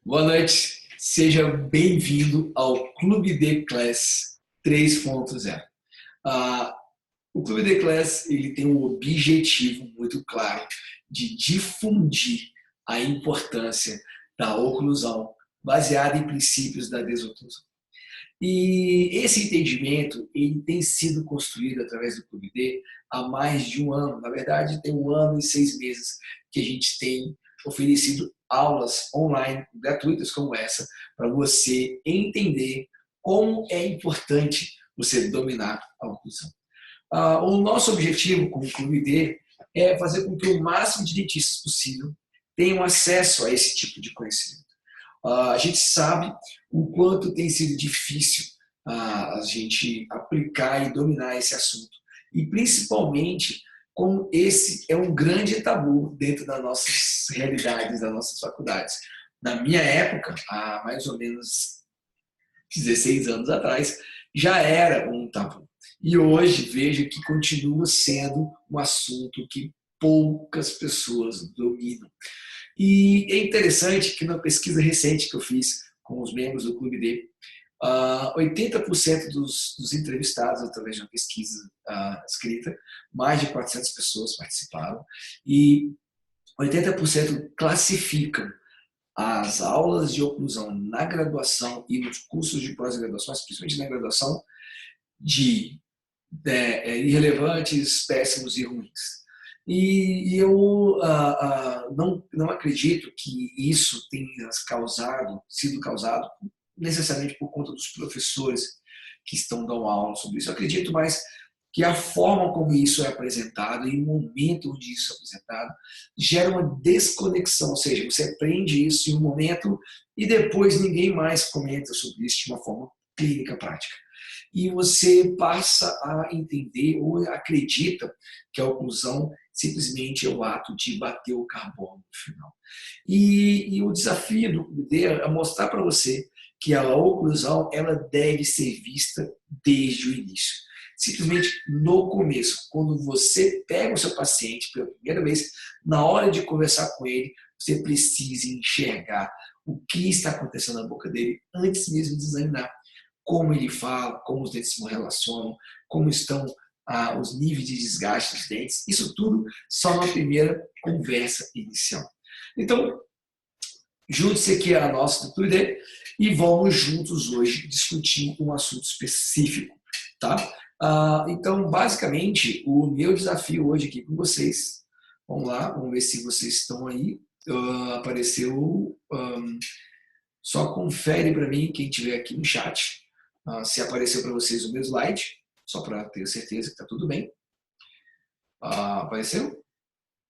Boa noite, seja bem-vindo ao Clube de Class 3.0. Ah, o Clube de Class ele tem um objetivo muito claro de difundir a importância da oclusão baseada em princípios da desoclusão. E esse entendimento ele tem sido construído através do Clube D há mais de um ano. Na verdade, tem 1 ano e 6 meses que a gente tem oferecido aulas online gratuitas como essa para você entender como é importante você dominar a oclusão. O nosso objetivo com o Clube D é fazer com que o máximo de dentistas possível tenham acesso a esse tipo de conhecimento. A gente sabe o quanto tem sido difícil a gente aplicar e dominar esse assunto. E principalmente como esse é um grande tabu dentro das nossas realidades, das nossas faculdades. Na minha época, há mais ou menos 16 anos atrás, já era um tabu. E hoje veja que continua sendo um assunto que poucas pessoas dominam. E é interessante que na pesquisa recente que eu fiz com os membros do Clube D, 80% dos entrevistados, através de uma pesquisa escrita, mais de 400 pessoas participaram, e 80% classificam as aulas de oclusão na graduação e nos cursos de pós-graduação, principalmente na graduação, de irrelevantes, péssimos e ruins. E eu não acredito que isso tenha sido causado necessariamente por conta dos professores que estão dando aula sobre isso. Eu acredito mais que a forma como isso é apresentado e o momento onde isso é apresentado gera uma desconexão, ou seja, você aprende isso em um momento e depois ninguém mais comenta sobre isso de uma forma clínica prática. E você passa a entender ou acredita que a oclusão simplesmente é o ato de bater o carbono no final. E o desafio do PUD é mostrar para você que a oclusão ela deve ser vista desde o início. Simplesmente no começo, quando você pega o seu paciente pela primeira vez, na hora de conversar com ele, você precisa enxergar o que está acontecendo na boca dele antes mesmo de examinar como ele fala, como os dentes se relacionam, como estão os níveis de desgaste dos dentes. Isso tudo só na primeira conversa inicial. Então, junte-se aqui a nossa estrutura e vamos juntos hoje discutir um assunto específico, tá? Então, basicamente, o meu desafio hoje aqui com vocês, vamos lá, vamos ver se vocês estão aí. Apareceu, só confere para mim quem tiver aqui no chat, se apareceu para vocês o meu slide, só para ter certeza que está tudo bem. Apareceu?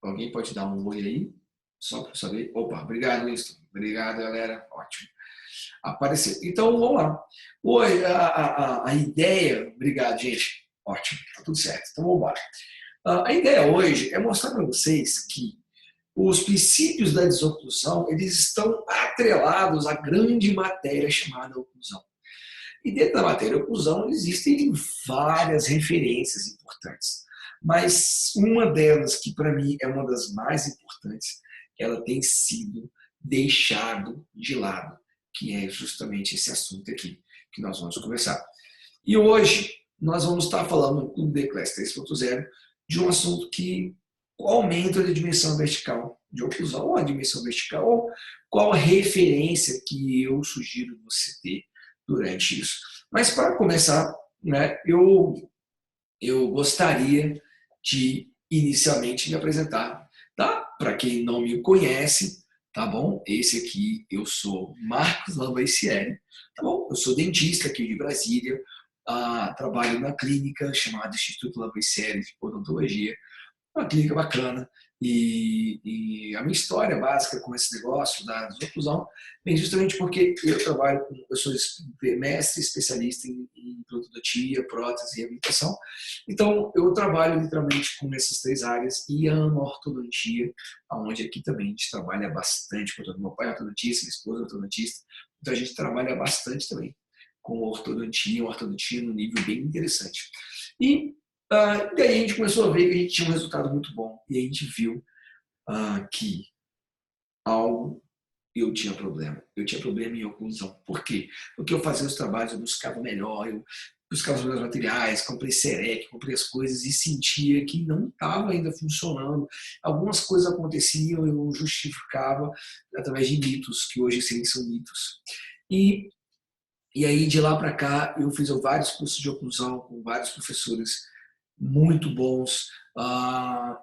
Alguém pode dar um oi aí? Só para saber. Opa, obrigado, Winston. Obrigado, galera. Ótimo. Apareceu. Então, vamos lá. Oi, a ideia... Obrigado, gente. Ótimo, tá tudo certo. Então, vamos embora. A ideia hoje é mostrar para vocês que os princípios da desoclusão, eles estão atrelados à grande matéria chamada oclusão. E dentro da matéria oclusão existem várias referências importantes. Mas uma delas, que para mim é uma das mais importantes, ela tem sido deixado de lado, que é justamente esse assunto aqui que nós vamos conversar. E hoje nós vamos estar falando no Clube de Class 3.0 de um assunto que qual aumento da dimensão vertical de oclusão, ou a dimensão vertical, ou qual a referência que eu sugiro você ter durante isso. Mas para começar, né, eu gostaria de inicialmente me apresentar, tá? Para quem não me conhece, tá bom? Esse aqui eu sou Marcos Lambaicieri, tá bom? Eu sou dentista aqui de Brasília, trabalho na clínica chamada Instituto Lambaicieri de Odontologia, uma clínica bacana. E a minha história básica com esse negócio da desoclusão vem justamente porque eu sou mestre especialista em odontologia, prótese e reabilitação. Então, eu trabalho literalmente com essas três áreas e amo a ortodontia, onde aqui também a gente trabalha bastante. Meu pai é ortodontista, minha esposa é ortodontista, então a gente trabalha bastante também com ortodontia, uma ortodontia num nível bem interessante. E daí a gente começou a ver que a gente tinha um resultado muito bom e a gente viu que algo eu tinha problema. Eu tinha problema em oclusão. Por quê? Porque eu fazia os trabalhos, eu buscava melhor, eu buscava os meus materiais, comprei Serec, comprei as coisas e sentia que não estava ainda funcionando. Algumas coisas aconteciam, eu justificava através de mitos, que hoje sim são mitos. E, e aí, de lá para cá, eu fiz vários cursos de oclusão com vários professores muito bons,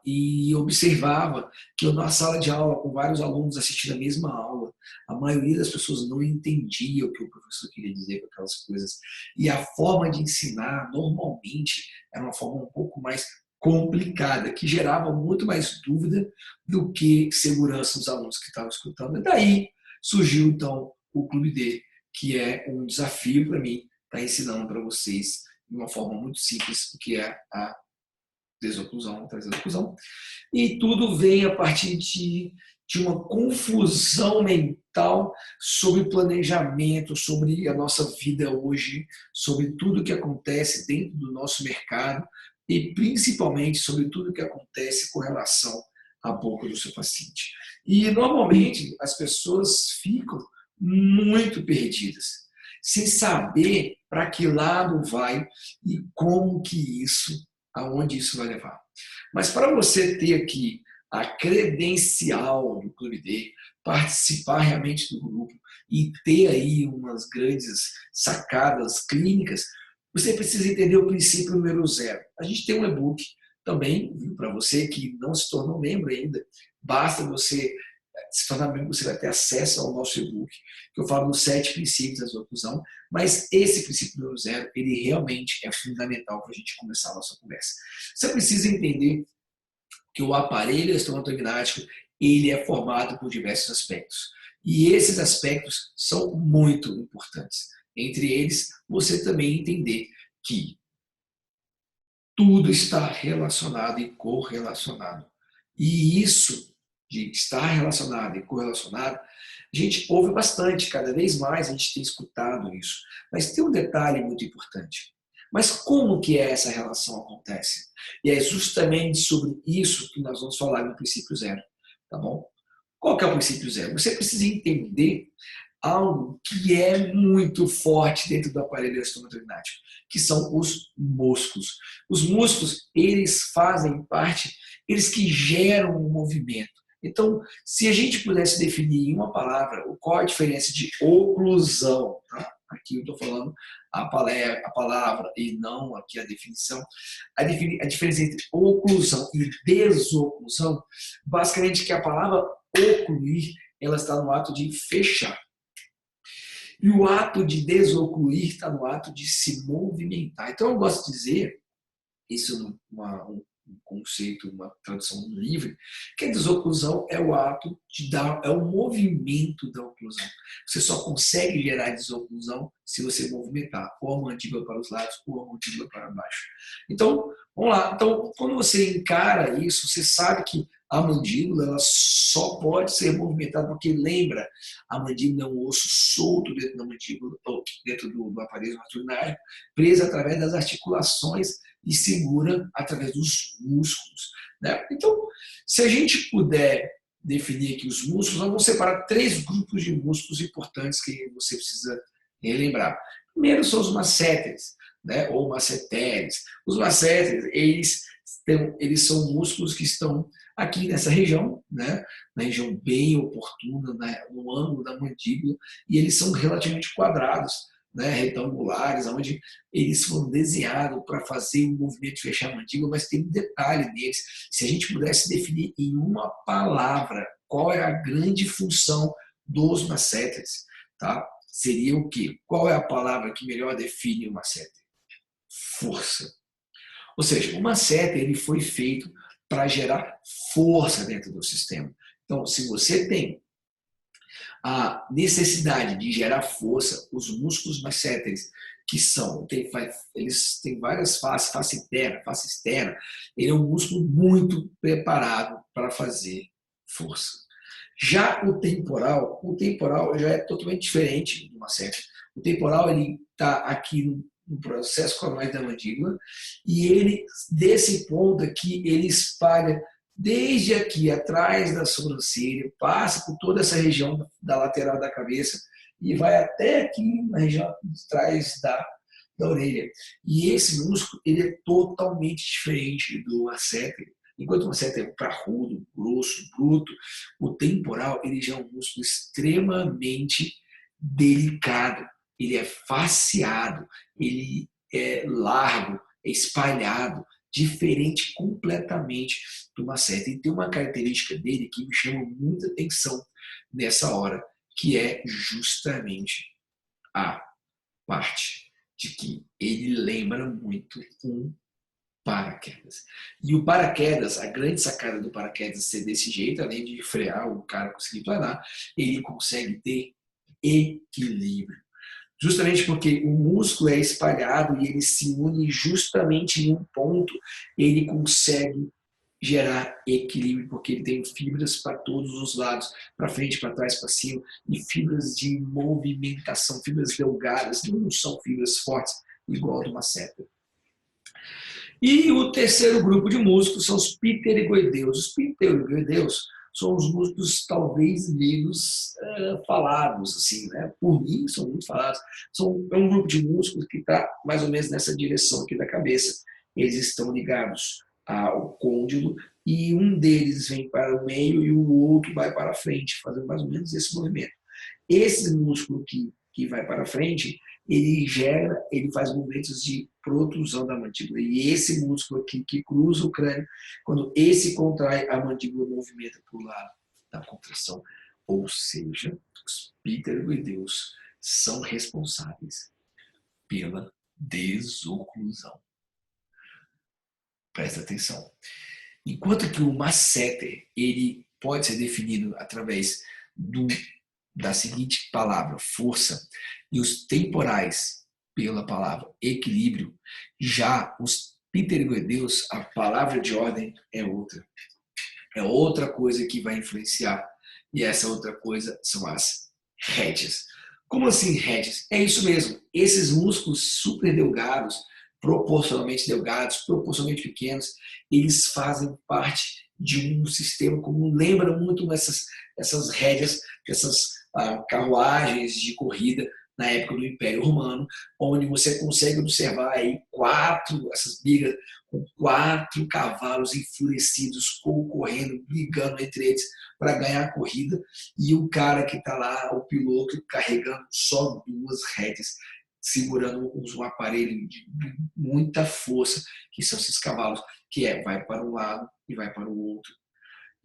e observava que eu, na sala de aula, com vários alunos assistindo a mesma aula, a maioria das pessoas não entendia o que o professor queria dizer com aquelas coisas. E a forma de ensinar, normalmente, era uma forma um pouco mais complicada, que gerava muito mais dúvida do que segurança nos alunos que estavam escutando. E daí surgiu, então, o Clube D, que é um desafio para mim, estar ensinando para vocês de uma forma muito simples o que é a desoclusão, a desoclusão. E tudo vem a partir de uma confusão mental sobre planejamento, sobre a nossa vida hoje, sobre tudo que acontece dentro do nosso mercado e principalmente sobre tudo que acontece com relação à boca do seu paciente. E normalmente as pessoas ficam muito perdidas, sem saber para que lado vai e como que isso, aonde isso vai levar. Mas para você ter aqui a credencial do Clube D, participar realmente do grupo e ter aí umas grandes sacadas clínicas, você precisa entender o princípio número 0. A gente tem um e-book também, para você que não se tornou membro ainda, basta você se tornar membro, você vai ter acesso ao nosso e-book, que eu falo dos 7 princípios da desoclusão, mas esse princípio número 0, ele realmente é fundamental para a gente começar a nossa conversa. Você precisa entender que o aparelho estomatognático, ele é formado por diversos aspectos. E esses aspectos são muito importantes. Entre eles, você também entender que tudo está relacionado e correlacionado. E isso de estar relacionado e correlacionado, a gente ouve bastante, cada vez mais a gente tem escutado isso. Mas tem um detalhe muito importante. Mas como que essa relação acontece? E é justamente sobre isso que nós vamos falar no princípio 0, tá bom? Qual que é o princípio 0? Você precisa entender algo que é muito forte dentro do aparelho estomatognático, que são os músculos. Os músculos, eles fazem parte, eles que geram o movimento. Então, se a gente pudesse definir em uma palavra qual a diferença de oclusão, tá? Aqui eu estou falando a palavra e não aqui a definição. A diferença entre oclusão e desoclusão, basicamente que a palavra ocluir, ela está no ato de fechar. E o ato de desocluir está no ato de se movimentar. Então, eu gosto de dizer, isso um conceito, uma tradução livre, que a desoclusão é o ato de dar, é o movimento da oclusão. Você só consegue gerar desoclusão se você movimentar ou a mandíbula para os lados ou a mandíbula para baixo. Então, vamos lá. Então, quando você encara isso, você sabe que a mandíbula ela só pode ser movimentada porque, lembra, a mandíbula é um osso solto dentro da mandíbula, ou dentro do aparelho urinário, preso através das articulações e segura através dos músculos, né? Então, se a gente puder definir aqui os músculos, nós vamos separar 3 grupos de músculos importantes que você precisa relembrar. Primeiro são os masséteres, né? Ou masseteres. Os masséteres, eles são músculos que estão aqui nessa região, né? Na região bem oportuna, né? No ângulo da mandíbula, e eles são relativamente quadrados, né? Retangulares, onde eles foram desenhados para fazer o movimento de fechar a mandíbula, mas tem um detalhe neles. Se a gente pudesse definir em uma palavra qual é a grande função dos masséteres, tá? Seria o quê? Qual é a palavra que melhor define o masséter? Força. Ou seja, o masséter ele foi feito para gerar força dentro do sistema. Então, se você tem a necessidade de gerar força, os músculos masséteres, que são, eles têm várias faces, face interna, face externa, ele é um músculo muito preparado para fazer força. Já o temporal já é totalmente diferente do masséter. O temporal ele está aqui no processo coronário da mandíbula e ele, desse ponto aqui, ele espalha desde aqui atrás da sobrancelha, passa por toda essa região da lateral da cabeça e vai até aqui na região de trás da orelha. E esse músculo ele é totalmente diferente do masseter. Enquanto o masseter é parrudo, grosso, bruto, o temporal ele já é um músculo extremamente delicado. Ele é faceado, ele é largo, é espalhado, diferente completamente do masseter. E tem uma característica dele que me chama muita atenção nessa hora, que é justamente a parte de que ele lembra muito um paraquedas. E o paraquedas, a grande sacada do paraquedas ser desse jeito, além de frear o cara conseguir planar, ele consegue ter equilíbrio. Justamente porque o músculo é espalhado e ele se une justamente em um ponto, ele consegue gerar equilíbrio, porque ele tem fibras para todos os lados, para frente, para trás, para cima, e fibras de movimentação, fibras delgadas, não são fibras fortes, igual a de uma seta. E o terceiro grupo de músculos são os pterygoideus. Os pterygoideus são os músculos talvez menos falados, assim, né? Por mim, são muito falados. É um grupo de músculos que está mais ou menos nessa direção aqui da cabeça. Eles estão ligados ao côndilo e um deles vem para o meio e o outro vai para a frente, fazendo mais ou menos esse movimento. Esse músculo que vai para a frente, ele faz movimentos de protrusão da mandíbula. E esse músculo aqui que cruza o crânio, quando esse contrai, a mandíbula movimenta para o lado da contração. Ou seja, os pterygoideus são responsáveis pela desoclusão. Presta atenção. Enquanto que o masseter, ele pode ser definido através da seguinte palavra, força, e os temporais pela palavra equilíbrio, já os pterygoideus, a palavra de ordem é outra. É outra coisa que vai influenciar, e essa outra coisa são as rédeas. Como assim rédeas? É isso mesmo, esses músculos super delgados, proporcionalmente pequenos, eles fazem parte de um sistema como lembra muito essas rédeas, essas carruagens de corrida na época do Império Romano, onde você consegue observar aí essas bigas com 4 cavalos enfurecidos concorrendo, brigando entre eles para ganhar a corrida, e o cara que está lá, o piloto, carregando só 2 rédeas, segurando um aparelho de muita força, que são esses cavalos, que vai para um lado e vai para o outro.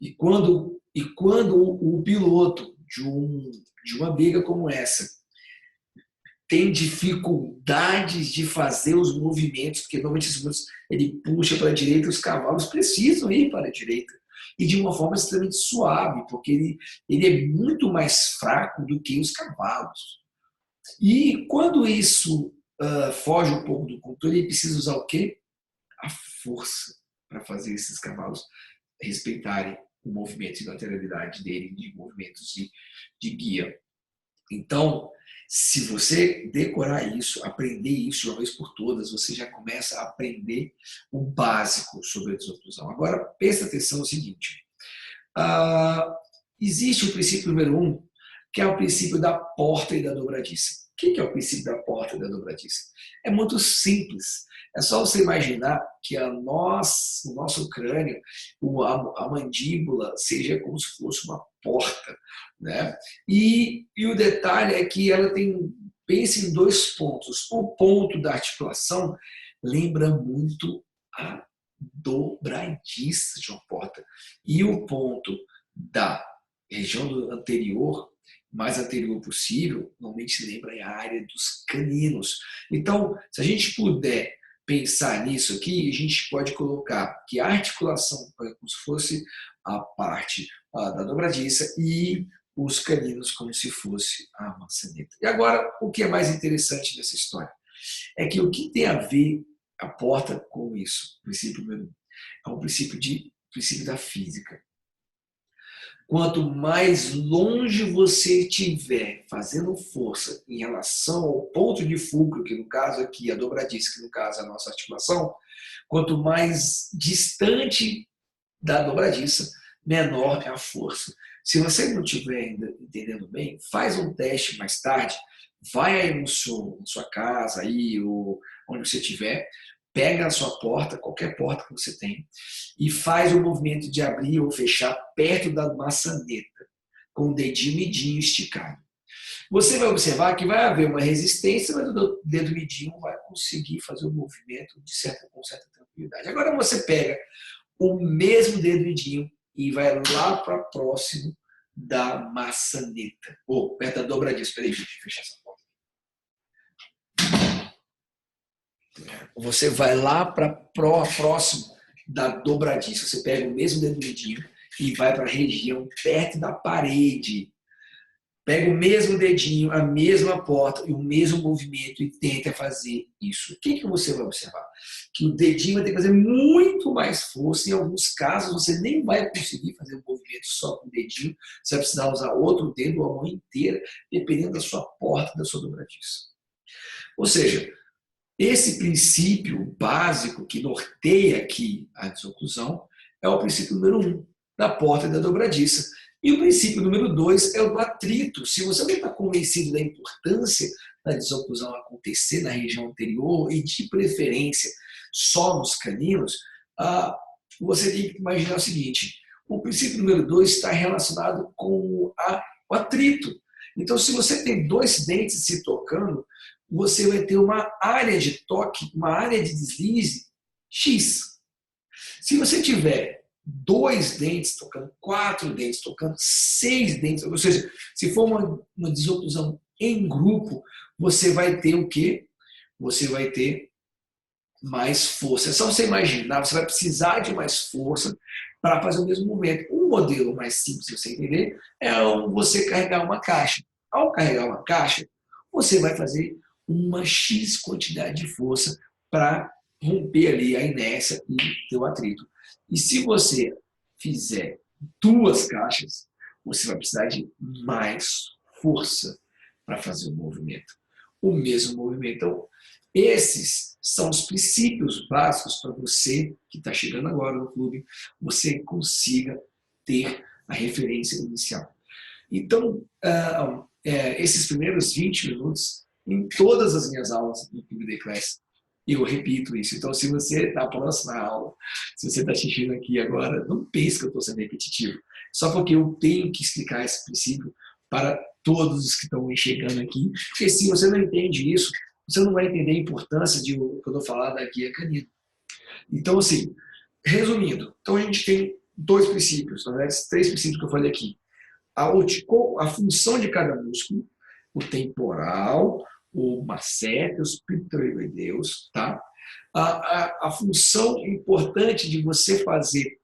E quando o piloto de uma briga como essa tem dificuldades de fazer os movimentos, porque normalmente ele puxa para a direita, os cavalos precisam ir para a direita. E de uma forma extremamente suave, porque ele é muito mais fraco do que os cavalos. E quando isso foge um pouco do controle, ele precisa usar o quê? A força para fazer esses cavalos respeitarem o movimento de lateralidade dele, de movimentos de guia. Então, se você decorar isso, aprender isso de uma vez por todas, você já começa a aprender o básico sobre a desoclusão. Agora, presta atenção no seguinte. Existe o princípio número 1, que é o princípio da porta e da dobradiça. O que é o princípio da porta e da dobradiça? É muito simples. É só você imaginar que o nosso crânio, a mandíbula, seja como se fosse uma porta, né? E o detalhe é que ela pense em 2 pontos. O ponto da articulação lembra muito a dobradiça de uma porta. E o ponto da região anterior, mais anterior possível, normalmente se lembra a área dos caninos. Então, se a gente puder pensar nisso aqui, a gente pode colocar que a articulação é como se fosse a parte da dobradiça e os caninos como se fosse a maçaneta. E agora, o que é mais interessante dessa história? É que o que tem a ver a porta com isso? O princípio número 1 é um princípio da física. Quanto mais longe você estiver fazendo força em relação ao ponto de fulcro, que no caso aqui a dobradiça, que no caso é a nossa articulação, quanto mais distante da dobradiça, menor é a força. Se você não estiver ainda entendendo bem, faz um teste mais tarde, vai aí na sua casa, aí, ou onde você estiver, pega a sua porta, qualquer porta que você tem, e faz o movimento de abrir ou fechar perto da maçaneta, com o dedinho midinho esticado. Você vai observar que vai haver uma resistência, mas o dedo midinho vai conseguir fazer o movimento com certa tranquilidade. Agora você pega o mesmo dedo midinho e vai lá para próximo da maçaneta, ou perto da dobradiça. Espera aí, deixa eu fechar essa porta. Você vai lá para próximo da dobradiça. Você pega o mesmo dedo midinho e vai para a região perto da parede. Pega o mesmo dedinho, a mesma porta e o mesmo movimento e tenta fazer isso. O que você vai observar? Que o dedinho vai ter que fazer muito mais força. Em alguns casos, você nem vai conseguir fazer o movimento só com o dedinho. Você vai precisar usar outro dedo ou a mão inteira, dependendo da sua porta, da sua dobradiça. Ou seja, esse princípio básico que norteia aqui a desoclusão é o princípio número 1, da porta e da dobradiça. E o princípio número 2 é o do atrito. Se você não está convencido da importância da desoclusão acontecer na região anterior e, de preferência, só nos caninos, você tem que imaginar o seguinte: o princípio número 2 está relacionado com o atrito. Então, se você tem dois dentes se tocando, você vai ter uma área de toque, uma área de deslize X. Se você tiver 2 dentes tocando, 4 dentes tocando, 6 dentes, ou seja, se for uma desoclusão em grupo, você vai ter o quê? Você vai ter mais força. É só você imaginar, você vai precisar de mais força para fazer o mesmo movimento. Um modelo mais simples de você entender é você carregar uma caixa. Ao carregar uma caixa, você vai fazer uma X quantidade de força para romper ali a inércia e ter o atrito. E se você fizer 2 caixas, você vai precisar de mais força para fazer o movimento. O mesmo movimento. Então, esses são os princípios básicos para você que está chegando agora no clube, você consiga ter a referência inicial. Então, esses primeiros 20 minutos, em todas as minhas aulas do Clube The Class, eu repito isso. Então, se você, na próxima aula, se você está assistindo aqui agora, não pense que eu estou sendo repetitivo. Só porque eu tenho que explicar esse princípio para todos os que estão chegando aqui. Porque se você não entende isso, você não vai entender a importância de quando eu falar da guia canina. Então, assim, resumindo, então a gente tem 2 princípios, na verdade, 3 princípios que eu falei aqui. A função de cada músculo, o temporal, o masseter, o pictoideus, tá? A função importante de você fazer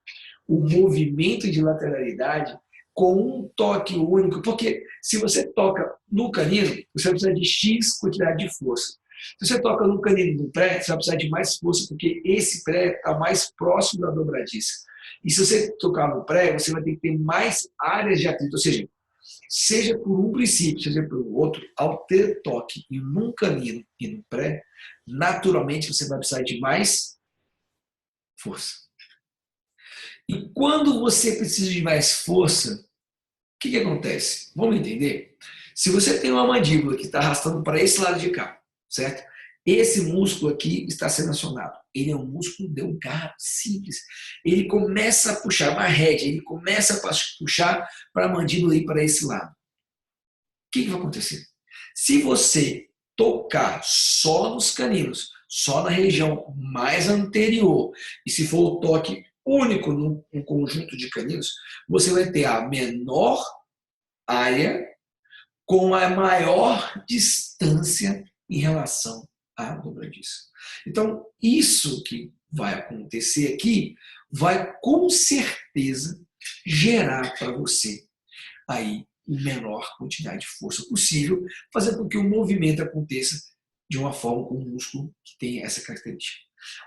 o movimento de lateralidade com um toque único, porque se você toca no canino, você vai precisar de X quantidade de força. Se você toca no canino do pré, você vai precisar de mais força, porque esse pré está mais próximo da dobradiça. E se você tocar no pré, você vai ter que ter mais áreas de atrito, ou seja por um princípio, seja por outro, ao ter toque em um canino e no pré, naturalmente você vai precisar de mais força. E quando você precisa de mais força, o que acontece? Vamos entender? Se você tem uma mandíbula que está arrastando para esse lado de cá, certo? Esse músculo aqui está sendo acionado. Ele é um músculo delgado, simples. Ele começa a puxar uma rédea, ele começa a puxar para a mandíbula ir para esse lado. O que vai acontecer? Se você tocar só nos caninos, só na região mais anterior, e se for o toque único num conjunto de caninos, você vai ter a menor área com a maior distância em relação à dobradiça. Então, isso que vai acontecer aqui vai com certeza gerar para você aí a menor quantidade de força possível, fazendo com que o movimento aconteça de uma forma com um músculo que tem essa característica.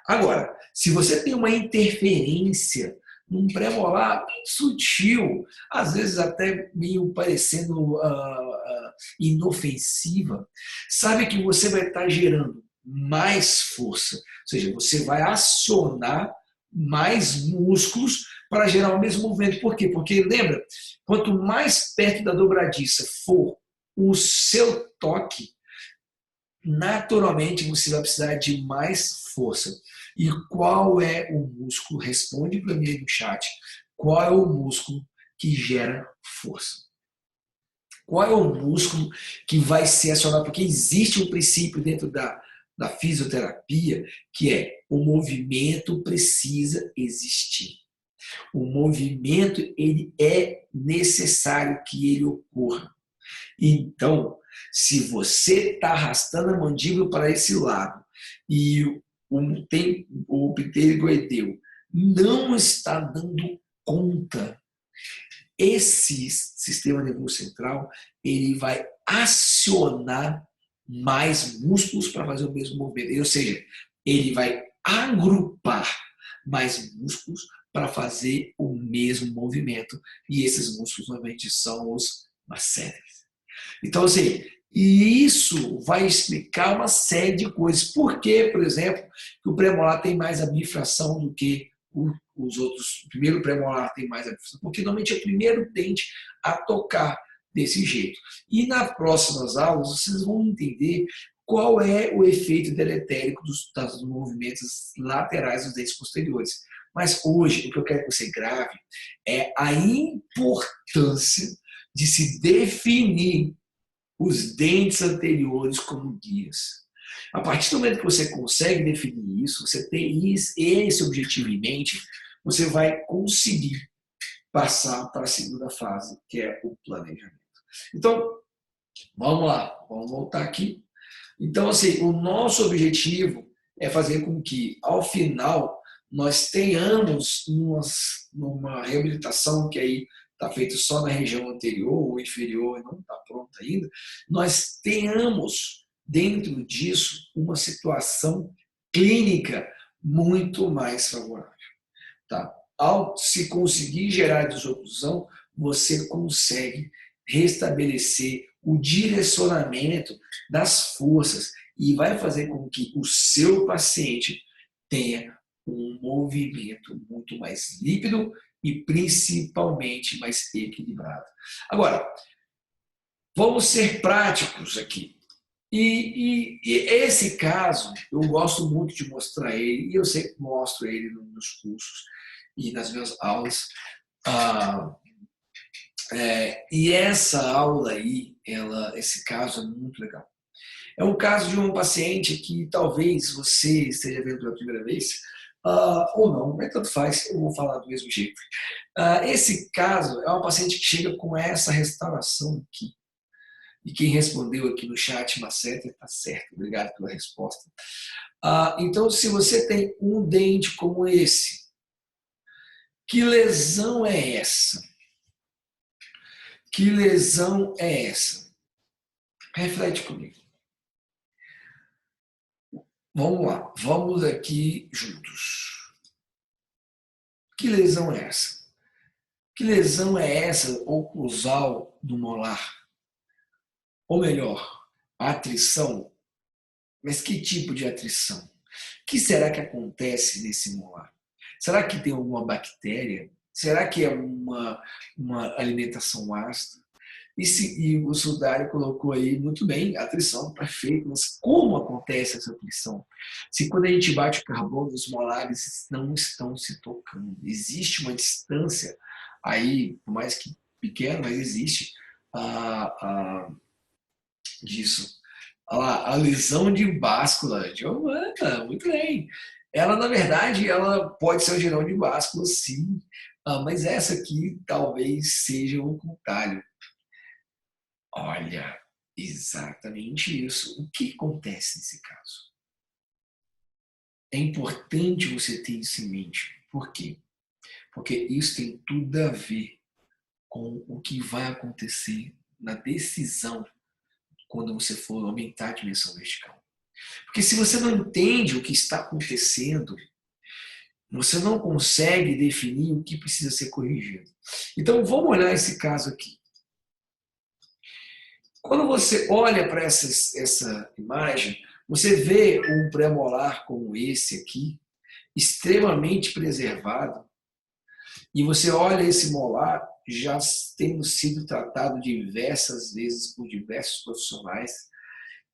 Agora, se você tem uma interferência num pré-molar bem sutil, às vezes até meio parecendo inofensiva, sabe que você vai estar gerando mais força, ou seja, você vai acionar mais músculos para gerar o mesmo movimento. Por quê? Porque, lembra, quanto mais perto da dobradiça for o seu toque, naturalmente você vai precisar de mais força. E qual é o músculo? Responde para mim aí no chat. Qual é o músculo que gera força? Qual é o músculo que vai ser acionado? Porque existe um princípio dentro da fisioterapia que é o movimento precisa existir. O movimento ele é necessário que ele ocorra. Então, se você está arrastando a mandíbula para esse lado e o pterygoideu não está dando conta, esse sistema nervoso central ele vai acionar mais músculos para fazer o mesmo movimento. Ou seja, ele vai agrupar mais músculos para fazer o mesmo movimento. E esses músculos, normalmente, são os masséteres. Então, assim, isso vai explicar uma série de coisas. Por que, por exemplo, que o premolar tem mais a bifração do que os outros? O primeiro premolar tem mais a bifração, porque normalmente é o primeiro dente a tocar desse jeito. E nas próximas aulas, vocês vão entender qual é o efeito deletérico dos movimentos laterais dos dentes posteriores. Mas hoje, o que eu quero que você grave é a importância de se definir os dentes anteriores como guias. A partir do momento que você consegue definir isso, você tem esse objetivo em mente, você vai conseguir passar para a segunda fase, que é o planejamento. Então, vamos lá, vamos voltar aqui. Então, assim, o nosso objetivo é fazer com que, ao final, nós tenhamos numa reabilitação que aí está feito só na região anterior ou inferior e não está pronta ainda, nós tenhamos dentro disso uma situação clínica muito mais favorável. Tá? Ao se conseguir gerar desoclusão, você consegue restabelecer o direcionamento das forças e vai fazer com que o seu paciente tenha um movimento muito mais líquido e principalmente mais equilibrado. Agora, vamos ser práticos aqui. E esse caso, eu gosto muito de mostrar ele, e eu sempre mostro ele nos cursos e nas minhas aulas. E essa aula aí, esse caso é muito legal. É um caso de um paciente que talvez você esteja vendo pela primeira vez, ou não, mas tanto faz, eu vou falar do mesmo jeito. Esse caso é uma paciente que chega com essa restauração aqui. E quem respondeu aqui no chat, Maceta, está certo. Obrigado pela resposta. Então, se você tem um dente como esse, que lesão é essa? Que lesão é essa? Reflete comigo. Vamos lá, vamos aqui juntos. Que lesão é essa? Que lesão é essa oclusal do molar? Ou melhor, a atrição. Mas que tipo de atrição? O que será que acontece nesse molar? Será que tem alguma bactéria? Será que é uma alimentação ácida? E o Sudário colocou aí muito bem, atrição, perfeito, mas como acontece essa atrição? Se quando a gente bate o carbono, os molares não estão se tocando. Existe uma distância aí, por mais que pequena, mas existe disso. Olha lá, a lesão de báscula, Giovana, muito bem. Ela, na verdade, ela pode ser um geral de báscula, sim, mas essa aqui talvez seja um contalho. Olha, exatamente isso. O que acontece nesse caso? É importante você ter isso em mente. Por quê? Porque isso tem tudo a ver com o que vai acontecer na decisão quando você for aumentar a dimensão vertical. Porque se você não entende o que está acontecendo, você não consegue definir o que precisa ser corrigido. Então, vamos olhar esse caso aqui. Quando você olha para essa imagem, você vê um premolar como esse aqui, extremamente preservado, e você olha esse molar já tendo sido tratado diversas vezes por diversos profissionais,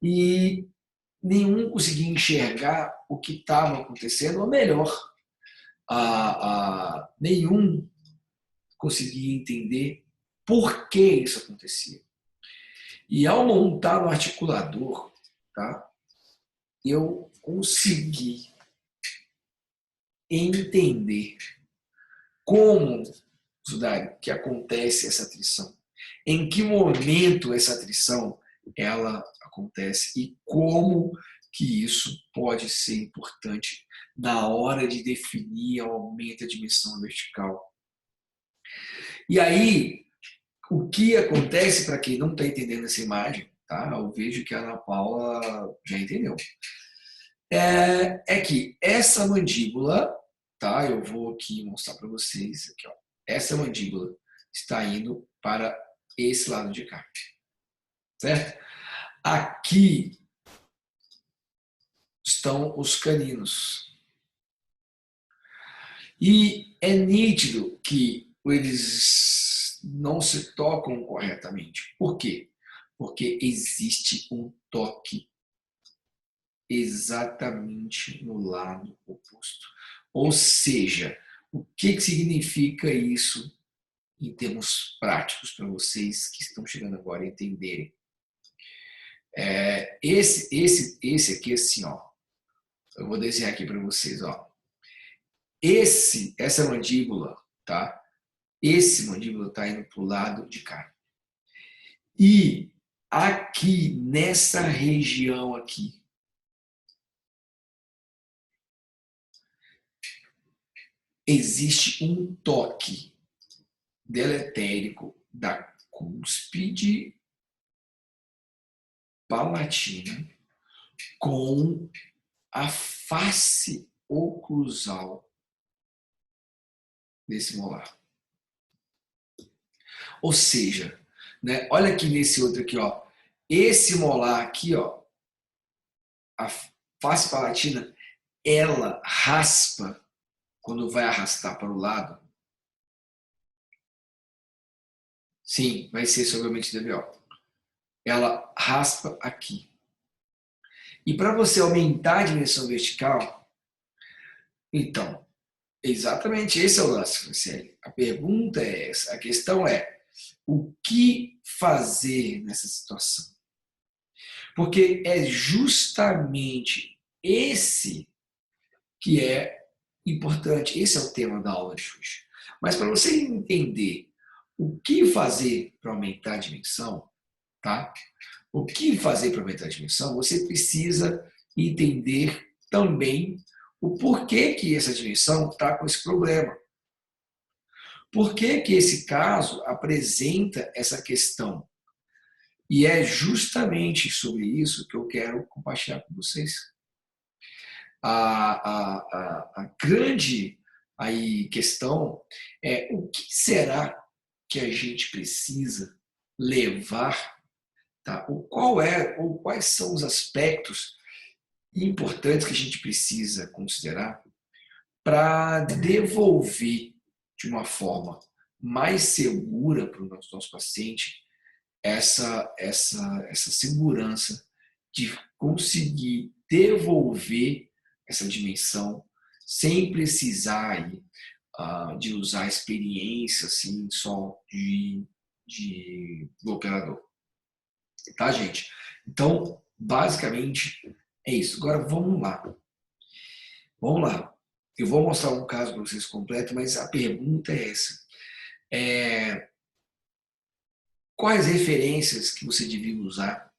e nenhum conseguia enxergar o que estava acontecendo, ou melhor, nenhum conseguia entender por que isso acontecia. E ao montar o articulador, tá, eu consegui entender como, Sudari, que acontece essa atrição, em que momento essa atrição ela acontece e como que isso pode ser importante na hora de definir o aumento da dimensão vertical. E aí, o que acontece, para quem não está entendendo essa imagem, tá? Eu vejo que a Ana Paula já entendeu. É que essa mandíbula, tá? Eu vou aqui mostrar para vocês. Aqui, ó. Essa mandíbula está indo para esse lado de cá. Certo? Aqui estão os caninos. E é nítido que eles não se tocam corretamente. Por quê? Porque existe um toque exatamente no lado oposto. Ou seja, o que significa isso em termos práticos para vocês que estão chegando agora a entenderem? Esse aqui, assim, ó, eu vou desenhar aqui para vocês, ó. Essa mandíbula, tá? Esse mandíbula está indo para o lado de cá. E aqui, nessa região aqui, existe um toque deletérico da cúspide palatina com a face oclusal desse molar. Ou seja, né, olha aqui nesse outro aqui, ó. Esse molar aqui, ó, a face palatina, ela raspa quando vai arrastar para o lado. Sim, vai ser sobre o mente DBO. Ela raspa aqui. E para você aumentar a dimensão vertical, então, exatamente esse é o lance, Franciele. A pergunta é essa. A questão é, o que fazer nessa situação? Porque é justamente esse que é importante. Esse é o tema da aula de hoje. Mas para você entender o que fazer para aumentar a dimensão, tá? O que fazer para aumentar a dimensão, você precisa entender também o porquê que essa dimensão está com esse problema. Por que que esse caso apresenta essa questão? E é justamente sobre isso que eu quero compartilhar com vocês. A grande questão é o que será que a gente precisa levar, tá? Ou quais são os aspectos importantes que a gente precisa considerar para devolver de uma forma mais segura para o nosso paciente essa segurança de conseguir devolver essa dimensão sem precisar aí, de usar a experiência assim, só do operador. Tá, gente? Então, basicamente, é isso. Agora, vamos lá. Vamos lá. Eu vou mostrar um caso para vocês completo, mas a pergunta é essa. Quais referências que você devia usar?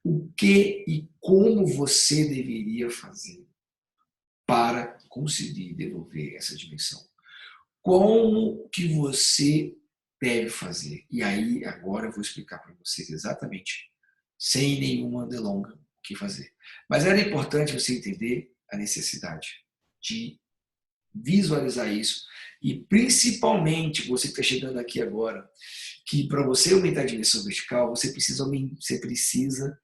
O que e como você deveria fazer para conseguir devolver essa dimensão? Como que você deve fazer? E aí, agora eu vou explicar para vocês exatamente, sem nenhuma delonga, o que fazer. Mas era importante você entender a necessidade de visualizar isso e principalmente você que está chegando aqui agora, que para você aumentar a dimensão vertical, você precisa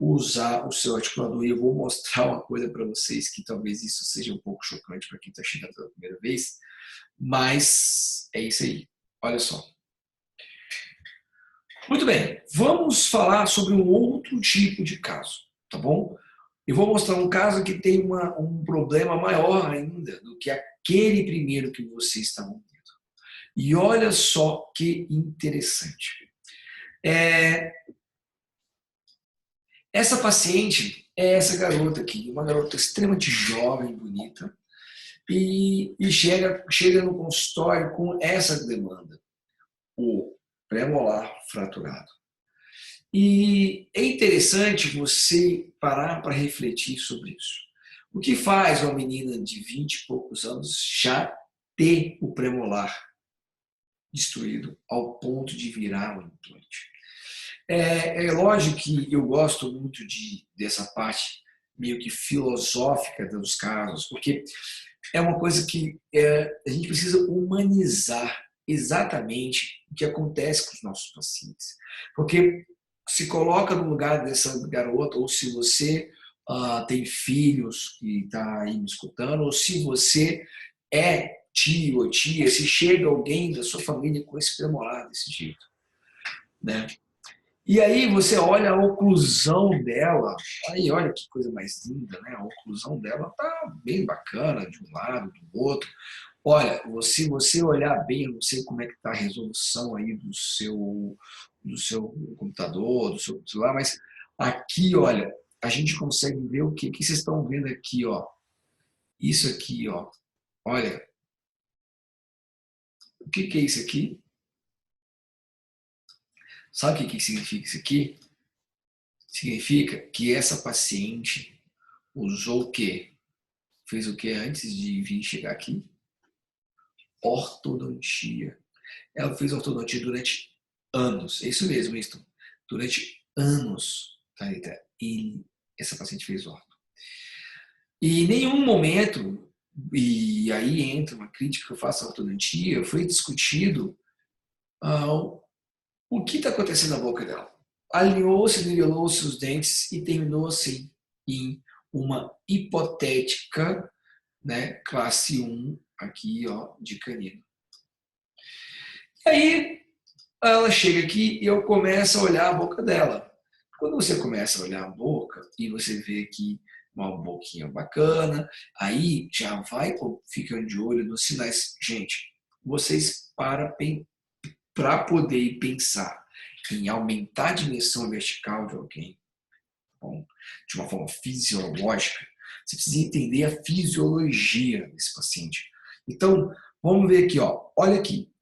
usar o seu articulador. E eu vou mostrar uma coisa para vocês que talvez isso seja um pouco chocante para quem está chegando pela primeira vez, mas é isso aí. Olha só. Muito bem, vamos falar sobre um outro tipo de caso, tá bom? Eu vou mostrar um caso que tem um problema maior ainda do que aquele primeiro que vocês estavam vendo. E olha só que interessante. Essa paciente é essa garota aqui, uma garota extremamente jovem, bonita, e chega no consultório com essa demanda, o pré-molar fraturado. E é interessante você parar para refletir sobre isso. O que faz uma menina de 20 e poucos anos já ter o pré-molar destruído ao ponto de virar um implante? É lógico que eu gosto muito dessa parte meio que filosófica dos casos, porque é uma coisa que a gente precisa humanizar exatamente o que acontece com os nossos pacientes. Porque se coloca no lugar dessa garota, ou se você tem filhos que está aí me escutando, ou se você é tio ou tia, se chega alguém da sua família com esse pré-molar desse jeito, né? E aí você olha a oclusão dela, aí olha que coisa mais linda, né? A oclusão dela tá bem bacana de um lado, do outro. Olha, se você olhar bem, eu não sei como é que está a resolução aí do seu computador, do seu celular, mas aqui, olha, a gente consegue ver o que vocês estão vendo aqui, ó. Isso aqui, ó. Olha, o que é isso aqui? Sabe o que significa isso aqui? Significa que essa paciente usou o quê? Fez o que antes de vir chegar aqui? Ortodontia. Ela fez ortodontia durante anos. É isso mesmo, Winston. Durante anos, Thalita. E essa paciente fez orto. E em nenhum momento, e aí entra uma crítica que eu faço à ortodontia, foi discutido o que está acontecendo na boca dela. Alinhou-se, nivelou-se os dentes e terminou assim, em uma hipotética, né, classe 1 aqui, ó, de canino. E aí ela chega aqui e eu começo a olhar a boca dela. Quando você começa a olhar a boca e você vê que uma boquinha bacana, aí já vai ficando de olho nos sinais. Gente, vocês para poder pensar em aumentar a dimensão vertical de alguém, bom, de uma forma fisiológica, você precisa entender a fisiologia desse paciente. Então, vamos ver aqui, ó. Olha aqui.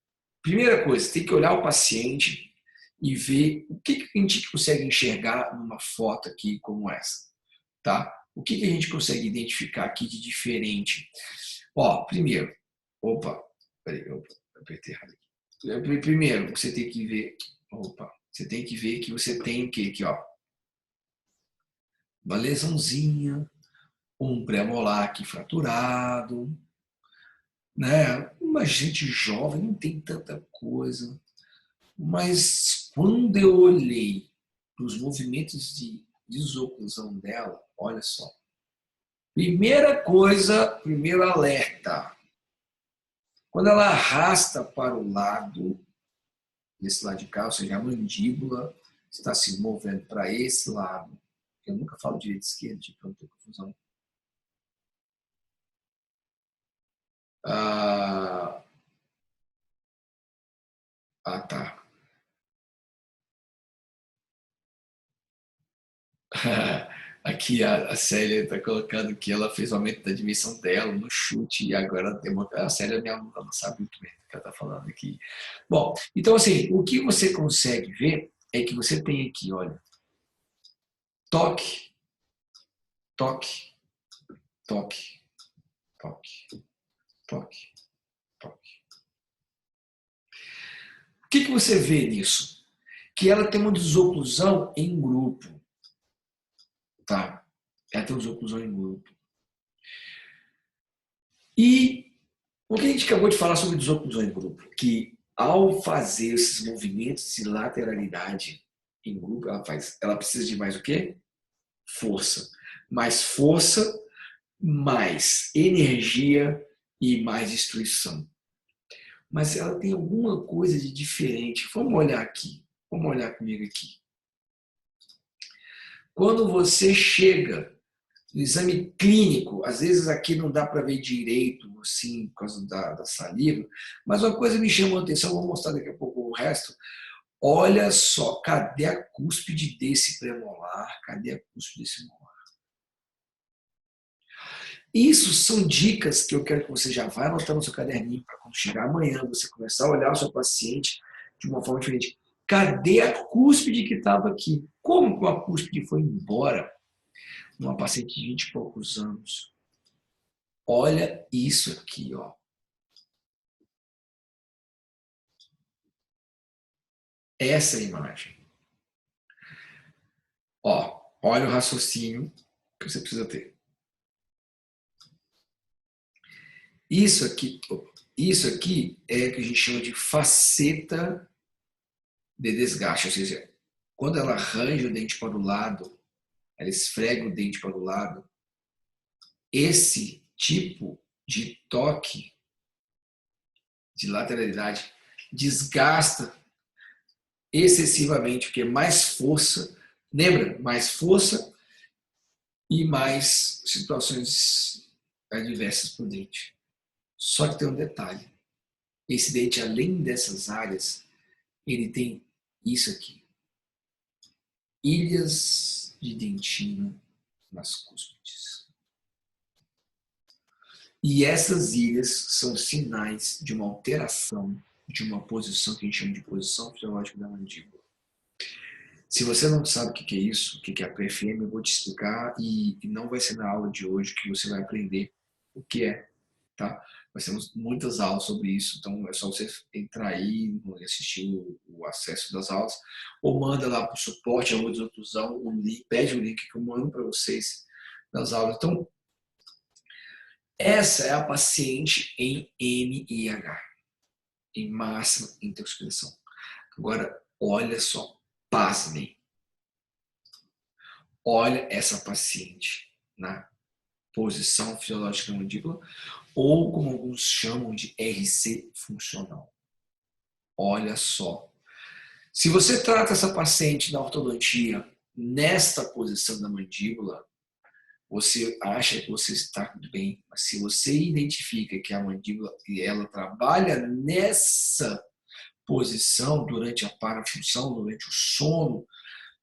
Primeira coisa, tem que olhar o paciente e ver o que a gente consegue enxergar numa foto aqui como essa, tá? O que a gente consegue identificar aqui de diferente? Ó, primeiro, peraí, eu apertei errado aqui. Primeiro, você tem que ver, você tem que ver que você tem o que aqui, ó? Uma lesãozinha, um pré-molar aqui fraturado, né? Uma gente jovem não tem tanta coisa, mas quando eu olhei para os movimentos de desoclusão dela, olha só. Primeira coisa, primeiro alerta. Quando ela arrasta para o lado, desse lado de cá, ou seja, a mandíbula está se movendo para esse lado. Eu nunca falo direito e esquerdo, para não ter confusão. Tá. Aqui a Célia está colocando que ela fez o aumento da dimensão dela no chute e agora a Célia, minha aluna, não sabe muito bem o que ela está falando aqui. Bom, então assim, o que você consegue ver é que você tem aqui, olha, toque, toque, toque, toque, toque, toque. O que você vê nisso? Que ela tem uma desoclusão em grupo. Tá? Ela tem uma desoclusão em grupo. E o que a gente acabou de falar sobre desoclusão em grupo? Que ao fazer esses movimentos de lateralidade em grupo, ela precisa de mais o quê? força. Mais força, mais energia e mais destruição. Mas ela tem alguma coisa de diferente. Vamos olhar aqui. Vamos olhar comigo aqui. Quando você chega no exame clínico, às vezes aqui não dá para ver direito, assim, por causa da saliva, mas uma coisa me chamou a atenção, vou mostrar daqui a pouco o resto. Olha só, cadê a cúspide desse premolar? Cadê a cúspide desse molar? Isso são dicas que eu quero que você já vá anotar no seu caderninho para quando chegar amanhã você começar a olhar o seu paciente de uma forma diferente. Cadê a cúspide que estava aqui? Como que a cúspide foi embora? Uma paciente de 20 e poucos anos. Olha isso aqui, ó. Essa imagem. Ó, olha o raciocínio que você precisa ter. Isso aqui é o que a gente chama de faceta de desgaste, ou seja, quando ela arranja o dente para o lado, ela esfrega o dente para o lado, esse tipo de toque de lateralidade desgasta excessivamente, porque é mais força, lembra? Mais força e mais situações adversas para o dente. Só que tem um detalhe, esse dente, além dessas áreas, ele tem isso aqui, ilhas de dentina nas cúspides. E essas ilhas são sinais de uma alteração de uma posição que a gente chama de posição fisiológica da mandíbula. Se você não sabe o que é isso, o que é a PFM, eu vou te explicar e não vai ser na aula de hoje que você vai aprender o que é, tá? Nós temos muitas aulas sobre isso, então é só você entrar aí e assistir o acesso das aulas, ou manda lá para o suporte, a desotusão, o link, pede o link que eu mando para vocês nas aulas. Então, essa é a paciente em MIH, em máxima intoxicação. Agora, olha só, pasmem. Olha essa paciente na posição fisiológica da mandíbula, ou como alguns chamam de RC funcional. Olha só. Se você trata essa paciente na ortodontia nesta posição da mandíbula, você acha que você está tudo bem, mas se você identifica que a mandíbula ela trabalha nessa posição durante a parafunção, durante o sono,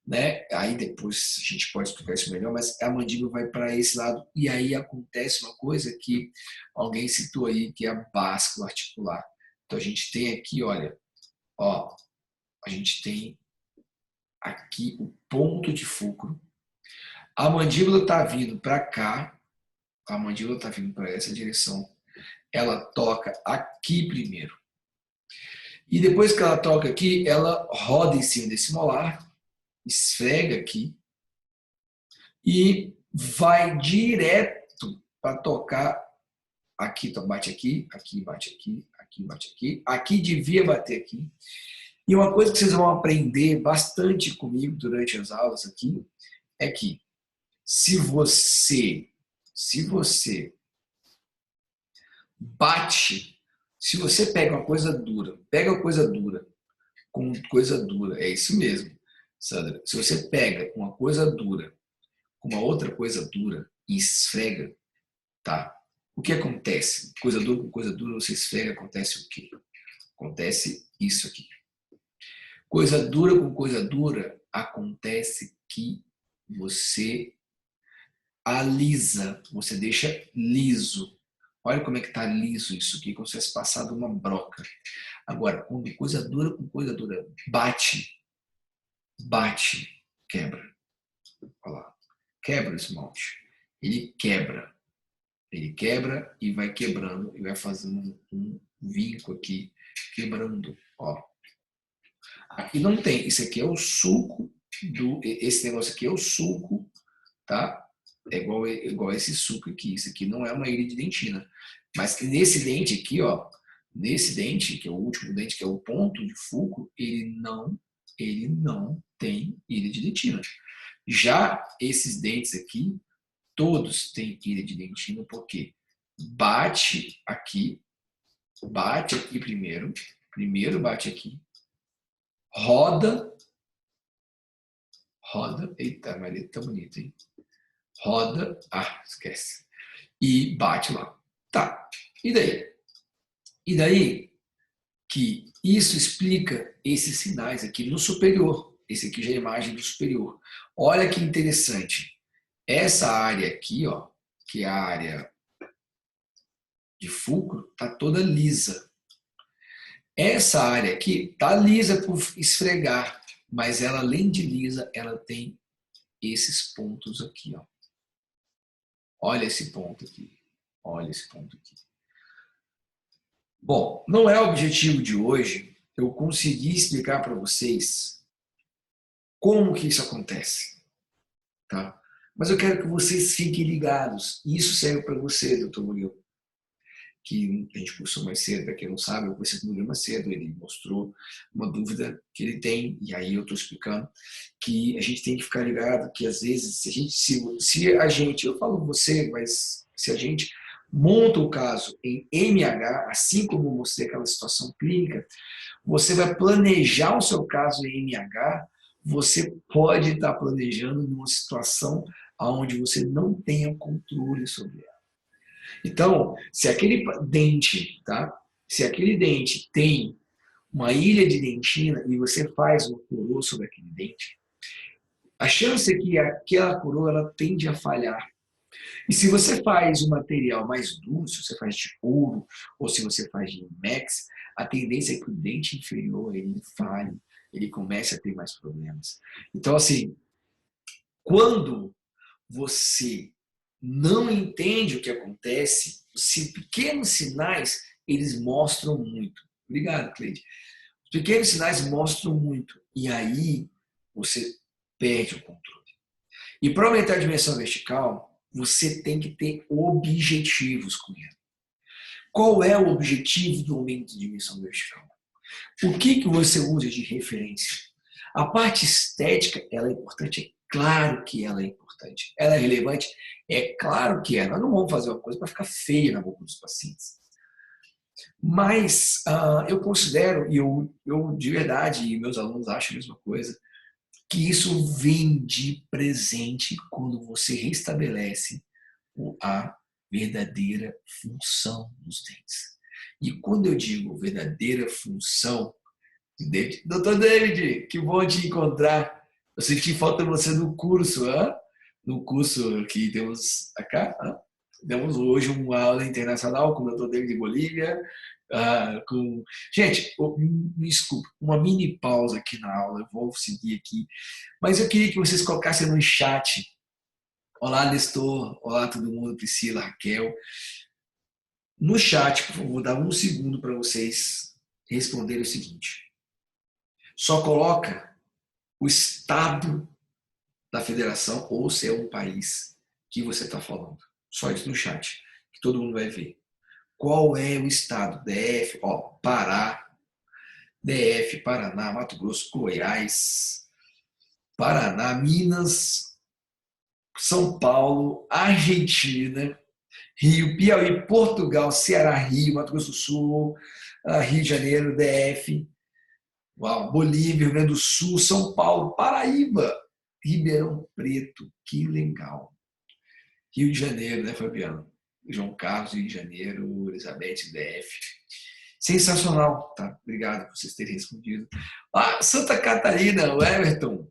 né? Aí depois a gente pode explicar isso melhor, mas a mandíbula vai para esse lado e aí acontece uma coisa que alguém citou aí, que é a báscula articular. Então a gente tem aqui, olha, ó, a gente tem aqui o ponto de fulcro. A mandíbula está vindo para cá, a mandíbula está vindo para essa direção. Ela toca aqui primeiro. E depois que ela toca aqui, ela roda em cima desse molar, esfrega aqui e vai direto para tocar aqui, então bate aqui, aqui bate aqui, aqui bate aqui, aqui devia bater aqui. E uma coisa que vocês vão aprender bastante comigo durante as aulas aqui é que se você bate, se você pega uma coisa dura, com coisa dura, é isso mesmo, Sandra. Se você pega uma coisa dura com uma outra coisa dura e esfrega, tá? O que acontece? Coisa dura com coisa dura, você esfrega, acontece o quê? Acontece isso aqui. Coisa dura com coisa dura, acontece que você alisa, você deixa liso. Olha como é que tá liso isso aqui, como se tivesse passado uma broca. Agora, quando coisa dura com coisa dura bate, quebra. Olha lá. Quebra o esmalte. Ele quebra e vai quebrando e vai fazendo um vinco aqui, quebrando. Ó. Aqui não tem, isso aqui é o sulco, esse negócio aqui é o sulco, tá? É igual esse suco aqui. Isso aqui não é uma ilha de dentina. Mas que nesse dente aqui, ó, nesse dente, que é o último dente, que é o ponto de fulcro, ele não tem ilha de dentina. Já esses dentes aqui, todos têm ilha de dentina, porque bate aqui primeiro bate aqui, roda, eita, Maria, tá bonito, hein? Roda, esquece, e bate lá. Tá, e daí? E daí que isso explica esses sinais aqui no superior. Esse aqui já é a imagem do superior. Olha que interessante. Essa área aqui, ó, que é a área de fulcro, tá toda lisa. Essa área aqui tá lisa por esfregar, mas ela, além de lisa, ela tem esses pontos aqui, ó. Olha esse ponto aqui. Olha esse ponto aqui. Bom, não é o objetivo de hoje eu conseguir explicar para vocês como que isso acontece, tá? Mas eu quero que vocês fiquem ligados. E isso serve para você, doutor Murilo, que a gente conversou mais cedo. Para quem não sabe, eu conversei com o Murilo mais cedo. Ele mostrou uma dúvida que ele tem, e aí eu estou explicando que a gente tem que ficar ligado que às vezes, se a gente, eu falo você, mas se a gente monta o caso em MH, assim como eu mostrei aquela situação clínica, você vai planejar o seu caso em MH, você pode estar planejando numa situação onde você não tenha controle sobre ela. Então, se aquele dente, tá? Se aquele dente tem uma ilha de dentina e você faz uma coroa sobre aquele dente, a chance é que aquela coroa ela tende a falhar. E se você faz um material mais duro, se você faz de ouro ou se você faz de IMEX, a tendência é que o dente inferior ele falhe, ele comece a ter mais problemas. Então, assim, quando você não entende o que acontece, se pequenos sinais, eles mostram muito. Obrigado, Cleide. Os pequenos sinais mostram muito. E aí você perde o controle. E para aumentar a dimensão vertical, você tem que ter objetivos com ele. Qual é o objetivo do aumento de dimensão vertical? O que você usa de referência? A parte estética, ela é importante? É claro que ela é importante. Ela é relevante? É claro que é. Nós não vamos fazer uma coisa para ficar feia na boca dos pacientes. Mas eu considero, e eu de verdade, e meus alunos acham a mesma coisa, que isso vem de presente quando você restabelece a verdadeira função dos dentes. E quando eu digo verdadeira função, Doutor David, que bom te encontrar. Eu senti falta de você no curso, no curso que temos acá. Temos hoje uma aula internacional com o Dr. David de Bolívia. Gente, me desculpe, uma mini pausa aqui na aula, eu vou seguir aqui. Mas eu queria que vocês colocassem no chat. Olá, Nestor. Olá, todo mundo. Priscila, Raquel. No chat, por favor, vou dar um segundo para vocês responderem o seguinte. Só coloca o estado da federação ou se é um país que você está falando. Só isso no chat, que todo mundo vai ver. Qual é o estado? DF, Pará, DF, Paraná, Mato Grosso, Goiás, Paraná, Minas, São Paulo, Argentina, Rio, Piauí, Portugal, Ceará, Rio, Mato Grosso do Sul, Rio de Janeiro, DF, Bolívia, Rio Grande do Sul, São Paulo, Paraíba, Ribeirão Preto, que legal. Rio de Janeiro, né, Fabiano? João Carlos, Rio de Janeiro, Elizabeth, DF. Sensacional, tá? Obrigado por vocês terem respondido. Santa Catarina, o Everton.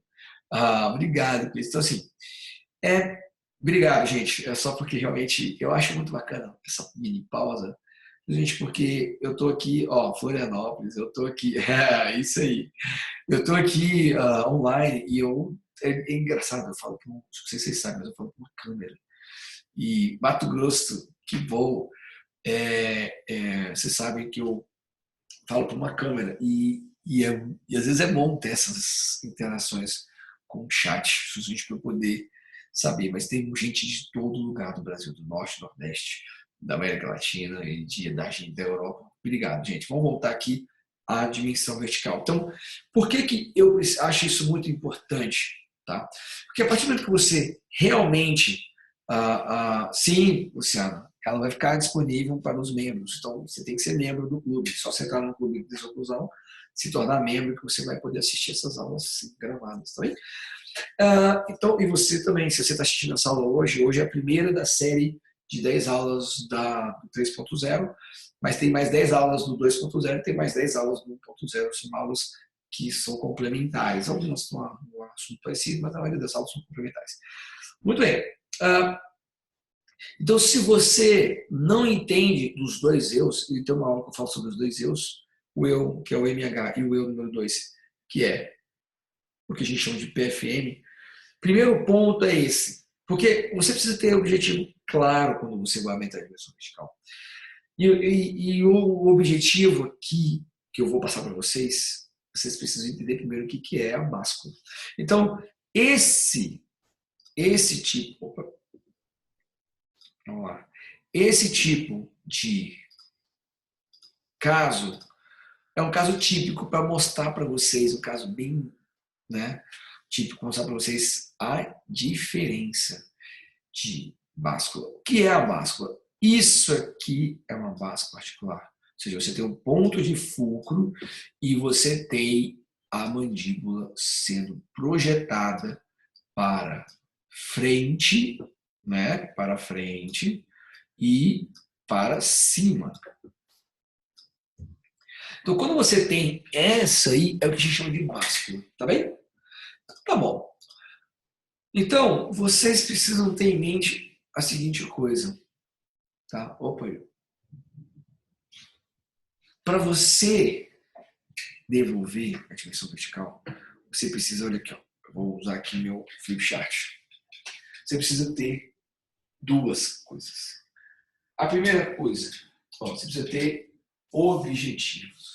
Obrigado, Cris. Então, assim, obrigado, gente. É só porque realmente eu acho muito bacana essa mini pausa. Gente, porque eu tô aqui, Florianópolis, eu tô aqui, isso aí. Eu tô aqui online e é engraçado, eu falo, não sei se vocês sabem, mas eu falo com uma câmera. E Mato Grosso, que voo, vocês sabem que eu falo por uma câmera e às vezes é bom ter essas interações com o chat, justamente para eu poder saber, mas tem gente de todo lugar do Brasil, do Norte, do Nordeste, da América Latina e da Europa. Obrigado, gente. Vamos voltar aqui à dimensão vertical. Então, por que eu acho isso muito importante? Tá? Porque a partir do momento que você realmente, sim, Luciana, ela vai ficar disponível para os membros. Então, você tem que ser membro do clube. Só você entrar no clube de conclusão, se tornar membro, que você vai poder assistir essas aulas gravadas. Tá bem? Então, e você também, se você está assistindo essa aula hoje é a primeira da série de 10 aulas do 3.0, mas tem mais 10 aulas no 2.0 e tem mais 10 aulas no 1.0. São aulas que são complementares. Algumas estão no assunto parecido, mas a maioria das aulas são complementares. Muito bem. Então, se você não entende dos dois eus, e tem uma aula que eu falo sobre os dois eus, o eu, que é o MH, e o eu número 2, que é o que a gente chama de PFM, primeiro ponto é esse. Porque você precisa ter um objetivo claro quando você vai aumentar a dimensão vertical. E o objetivo aqui, que eu vou passar para vocês precisam entender primeiro o que é a báscula. Então, esse tipo... Opa, vamos lá. Esse tipo de caso é um caso típico para mostrar para vocês, um caso bem, típico, mostrar para vocês a diferença de báscula. O que é a báscula? Isso aqui é uma báscula articular. Ou seja, você tem um ponto de fulcro e você tem a mandíbula sendo projetada para frente, para frente e para cima. Então, quando você tem essa aí, é o que a gente chama de báscula, tá bem? Tá bom. Então, vocês precisam ter em mente a seguinte coisa, tá? Opa, para você devolver a dimensão vertical, você precisa, olha aqui, ó, eu vou usar aqui meu flip chart. Você precisa ter duas coisas. A primeira coisa, você precisa ter objetivos.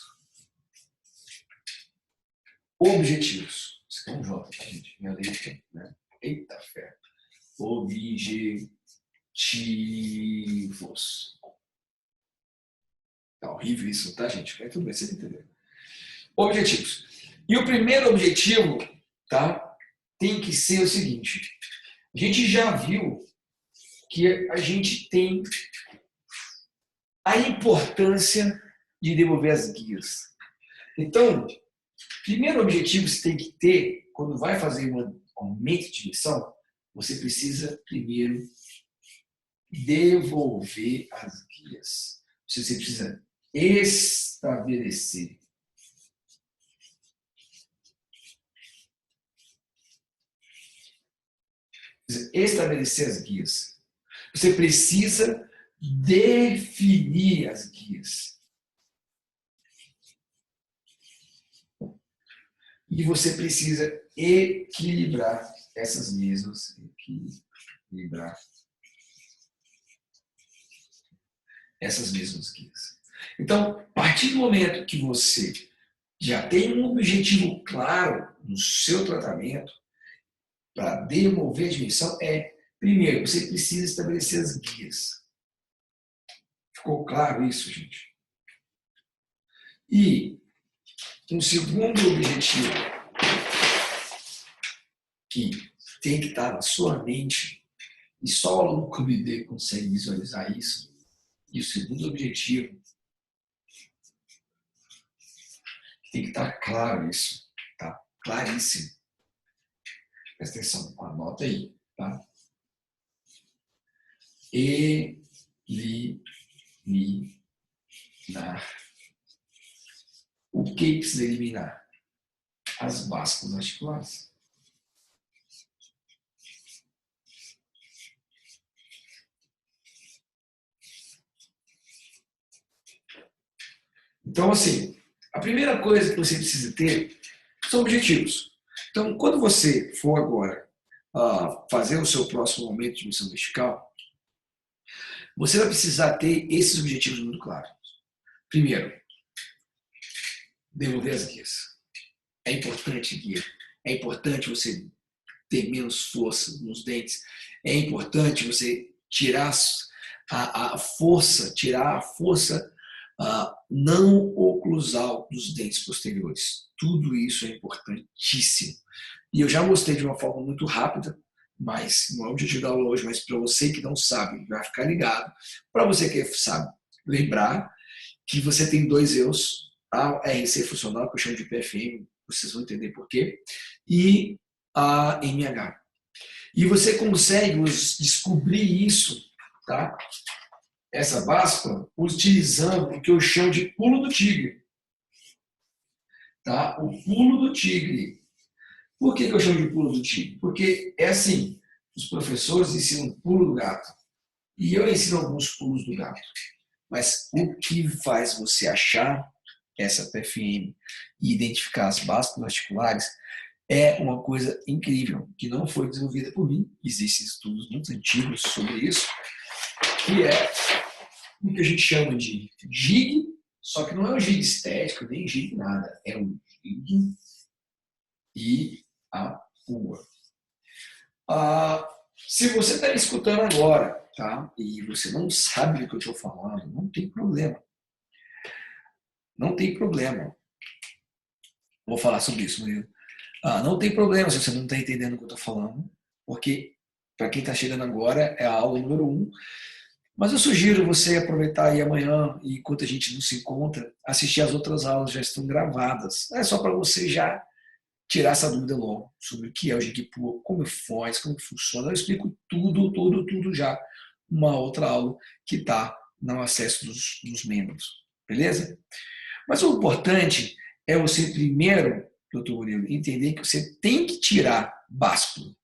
Objetivos. Isso aqui é um J, tá, gente? Minha letra, né? Eita fé. Objetivos. Tá horrível isso, tá, gente? Mas tudo bem, você entendeu. Objetivos. E o primeiro objetivo, tá? Tem que ser o seguinte. A gente já viu que a gente tem a importância de devolver as guias. Então, primeiro objetivo que você tem que ter, quando vai fazer um aumento de missão, você precisa primeiro devolver as guias. Você precisa estabelecer as guias. Você precisa definir as guias. E você precisa equilibrar essas mesmas. Equilibrar essas mesmas guias. Então, a partir do momento que você já tem um objetivo claro no seu tratamento, para demover a dimensão, primeiro, você precisa estabelecer as guias. Ficou claro isso, gente? E um segundo objetivo que tem que estar na sua mente, e só o aluno Clube D consegue visualizar isso, e o segundo objetivo, tem que estar claro isso, tá? Claríssimo. Presta atenção, anota aí, tá? Eliminar. O que precisa eliminar? As básculas articulares. Então, assim, a primeira coisa que você precisa ter são objetivos. Então, quando você for agora fazer o seu próximo aumento de missão vertical, você vai precisar ter esses objetivos muito claros. Primeiro, devolver as guias. É importante guia. É importante você ter menos força nos dentes. É importante você tirar a força não oclusal dos dentes posteriores. Tudo isso é importantíssimo. E eu já mostrei de uma forma muito rápida, mas não é o objetivo da aula hoje, mas para você que não sabe, vai ficar ligado. Para você que sabe, lembrar que você tem dois eus, a RC funcional, que eu chamo de PFM, vocês vão entender por quê, e a MH. E você consegue descobrir isso, tá? Essa báscula, utilizando o que eu chamo de pulo do tigre. Tá? O pulo do tigre. Por que eu chamo de pulo do tigre? Porque é assim, os professores ensinam o pulo do gato. E eu ensino alguns pulos do gato. Mas o que faz você achar essa PFM e identificar as básculas articulares é uma coisa incrível, que não foi desenvolvida por mim. Existem estudos muito antigos sobre isso, que é o que a gente chama de jig, só que não é um jig estético, nem jig nada. É um jig e a pua. Se você está me escutando agora, tá? E você não sabe do que eu estou falando, não tem problema. Não tem problema. Vou falar sobre isso, Murilo. Não tem problema se você não está entendendo o que eu estou falando, porque para quem está chegando agora é a aula número 1. Mas eu sugiro você aproveitar aí amanhã, e enquanto a gente não se encontra, assistir as outras aulas, já estão gravadas. É só para você já tirar essa dúvida logo sobre o que é o Jiquipua, como faz, como funciona. Eu explico tudo já uma outra aula que está no acesso dos membros. Beleza? Mas o importante é você primeiro, doutor Murilo, entender que você tem que tirar báscula.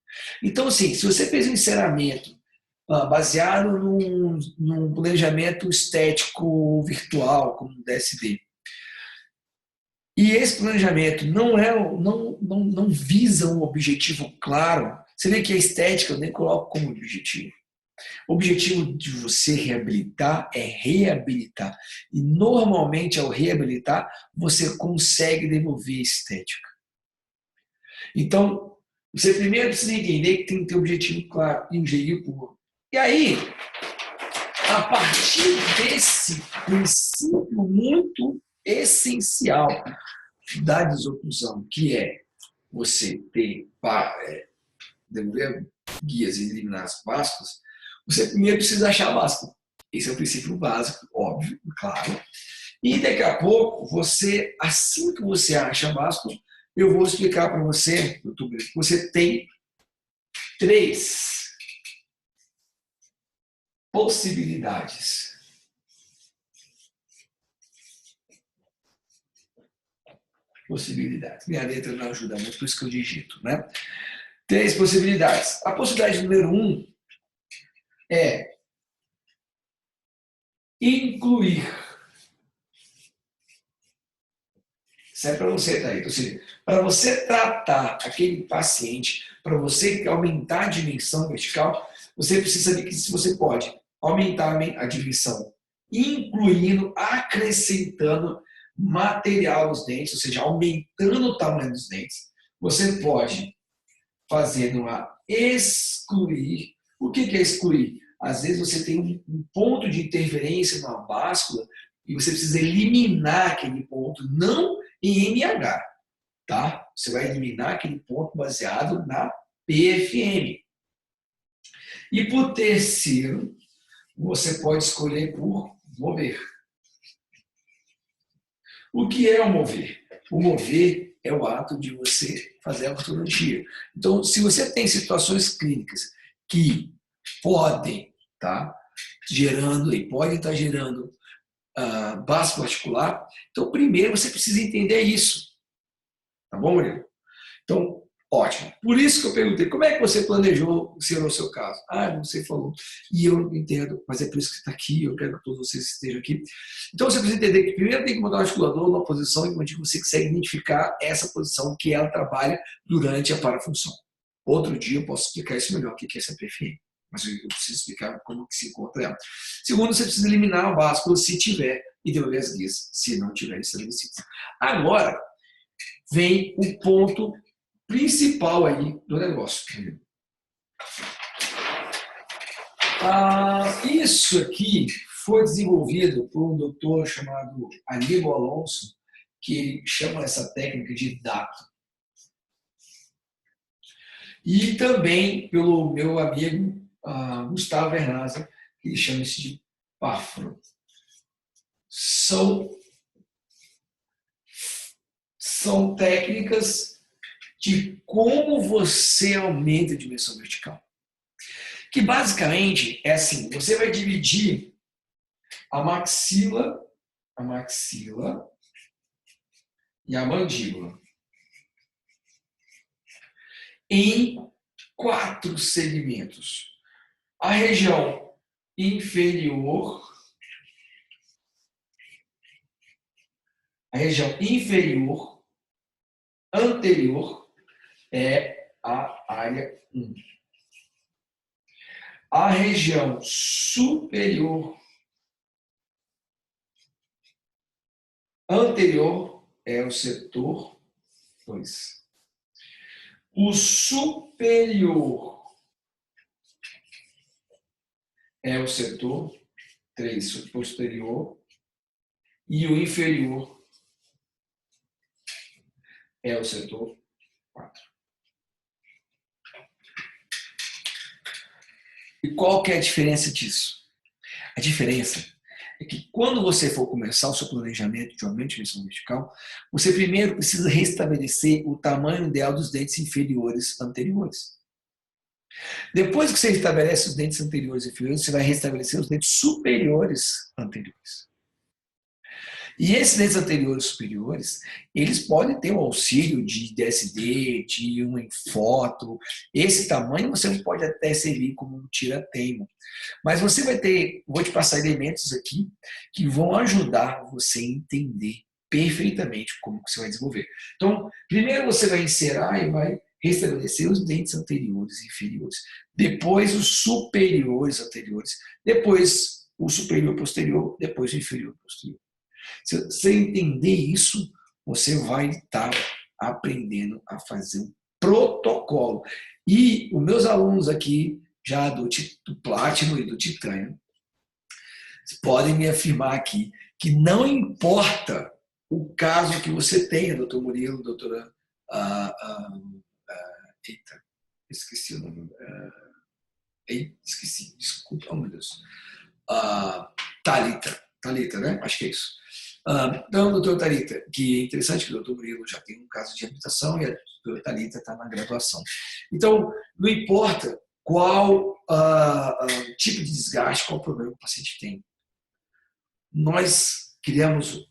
Então, assim, se você fez um encerramento baseado num planejamento estético virtual, como o DSD, e esse planejamento não visa um objetivo claro, você vê que a estética eu nem coloco como objetivo. O objetivo de você reabilitar é reabilitar. E normalmente, ao reabilitar, você consegue devolver a estética. Então, você primeiro precisa entender que tem que ter um objetivo claro, engenho puro. E aí, a partir desse princípio muito essencial da desoclusão, que é você ter devolver guias e eliminar as básculas, você primeiro precisa achar a báscula. Esse é o princípio básico, óbvio, claro. E daqui a pouco, assim que você acha a báscula, eu vou explicar para você, doutor, que você tem 3 possibilidades. Minha letra não ajuda muito, por isso que eu digito, né? 3 possibilidades. A possibilidade número 1 é incluir. Isso é para você, Thaís. Ou seja, para você tratar aquele paciente, para você aumentar a dimensão vertical, você precisa saber que se você pode aumentar a dimensão, incluindo, acrescentando material nos dentes, ou seja, aumentando o tamanho dos dentes. Você pode fazer uma excluir. O que é excluir? Às vezes você tem um ponto de interferência numa báscula e você precisa eliminar aquele ponto, não em MH, tá? Você vai eliminar aquele ponto baseado na PFM. E por terceiro, você pode escolher por mover. O que é o mover? O mover é o ato de você fazer a ortodontia. Então, se você tem situações clínicas que podem estar gerando báscula articular, então primeiro você precisa entender isso. Tá bom, Murilo? Então, ótimo. Por isso que eu perguntei, como é que você planejou ser o seu caso? Você falou. E eu entendo, mas é por isso que está aqui, eu quero que todos vocês estejam aqui. Então, você precisa entender que primeiro tem que botar o articulador numa posição onde você consegue identificar essa posição que ela trabalha durante a parafunção. Outro dia eu posso explicar isso melhor, o que é essa PFM. Mas eu preciso explicar como que se encontra ela. Segundo, você precisa eliminar a báscula se tiver e devolver as guias, se não tiver estabelecidas. Agora, vem o ponto principal aí do negócio. Isso aqui foi desenvolvido por um doutor chamado Aníbal Alonso, que chama essa técnica de DATO. E também pelo meu amigo Gustavo Vernazza, que chama isso de PAFRO. São técnicas de como você aumenta a dimensão vertical. Que basicamente é assim, você vai dividir a maxila e a mandíbula em 4 segmentos. A região inferior, anterior é a área 1. A região superior anterior é o setor 2. O superior é o setor 3, o posterior, e o inferior é o setor 4. E qual que é a diferença disso? A diferença é que quando você for começar o seu planejamento de aumento de dimensão vertical, você primeiro precisa restabelecer o tamanho ideal dos dentes inferiores anteriores. Depois que você estabelece os dentes anteriores e inferiores, você vai restabelecer os dentes superiores anteriores. E esses dentes anteriores e superiores, eles podem ter o auxílio de DSD, de uma foto. Esse tamanho você pode até servir como um tira-teima. Mas você vai ter, vou te passar elementos aqui que vão ajudar você a entender perfeitamente como que você vai desenvolver. Então, primeiro você vai encerar e vai restabelecer os dentes anteriores e inferiores. Depois os superiores anteriores. Depois o superior posterior. Depois o inferior posterior. Se você entender isso, você vai estar aprendendo a fazer um protocolo. E os meus alunos aqui, já do Platino e do Titânio, podem me afirmar aqui que não importa o caso que você tenha, doutor Murilo, doutora... eita, esqueci o nome. Esqueci, desculpa, oh meu Deus. Thalita, né? Acho que é isso. Então, doutora Thalita, que é interessante que o doutor Murilo já tem um caso de habilitação e a doutora Thalita está na graduação. Então, não importa qual tipo de desgaste, qual problema o paciente tem. Nós criamos,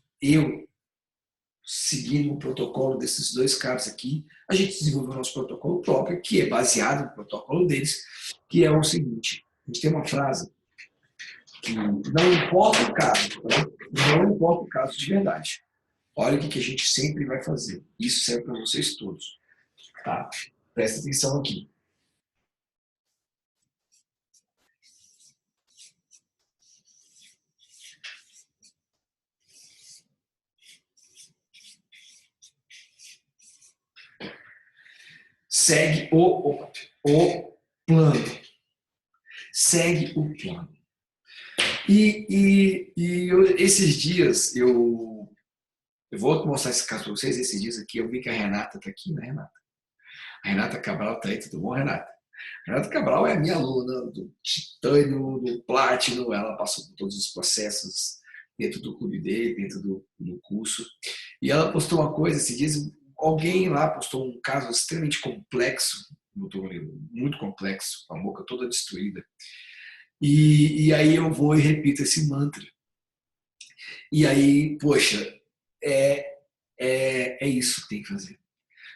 seguindo o protocolo desses dois caras aqui, a gente desenvolveu o nosso protocolo próprio, que é baseado no protocolo deles, que é o seguinte, a gente tem uma frase que não importa o caso, tá? Não importa o caso de verdade. Olha o que a gente sempre vai fazer. Isso serve para vocês todos. Tá? Presta atenção aqui. Segue o plano. Segue o plano. E esses dias, eu vou mostrar esse caso para vocês. Esses dias aqui, eu vi que a Renata está aqui, né, Renata? A Renata Cabral está aí, tudo bom, Renata? A Renata Cabral é a minha aluna do Titânio, do Platino. Ela passou por todos os processos dentro do clube dele, dentro do curso. E ela postou uma coisa, esses dias, alguém lá postou um caso extremamente complexo, muito complexo, com a boca toda destruída. E aí eu vou e repito esse mantra. E aí, poxa, é isso que tem que fazer.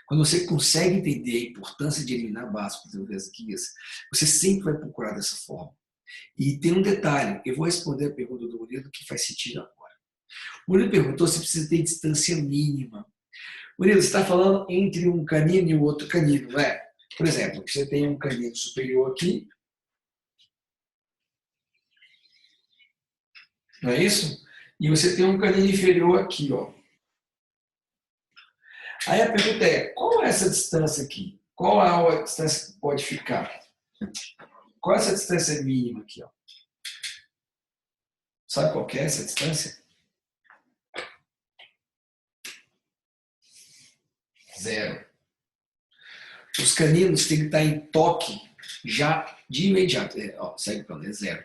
Quando você consegue entender a importância de eliminar básicos das guias, você sempre vai procurar dessa forma. E tem um detalhe, eu vou responder a pergunta do Murilo que faz sentido agora. O Murilo perguntou se precisa ter distância mínima. Murilo, você está falando entre um canino e o outro canino, não é? Por exemplo, você tem um canino superior aqui, não é isso? E você tem um canino inferior aqui, ó. Aí a pergunta é, qual é essa distância aqui? Qual é a distância que pode ficar? Qual é essa distância mínima aqui, ó? Sabe qual que é essa distância? 0. os caninos têm que estar em toque já de imediato. Segue o plano, é zero.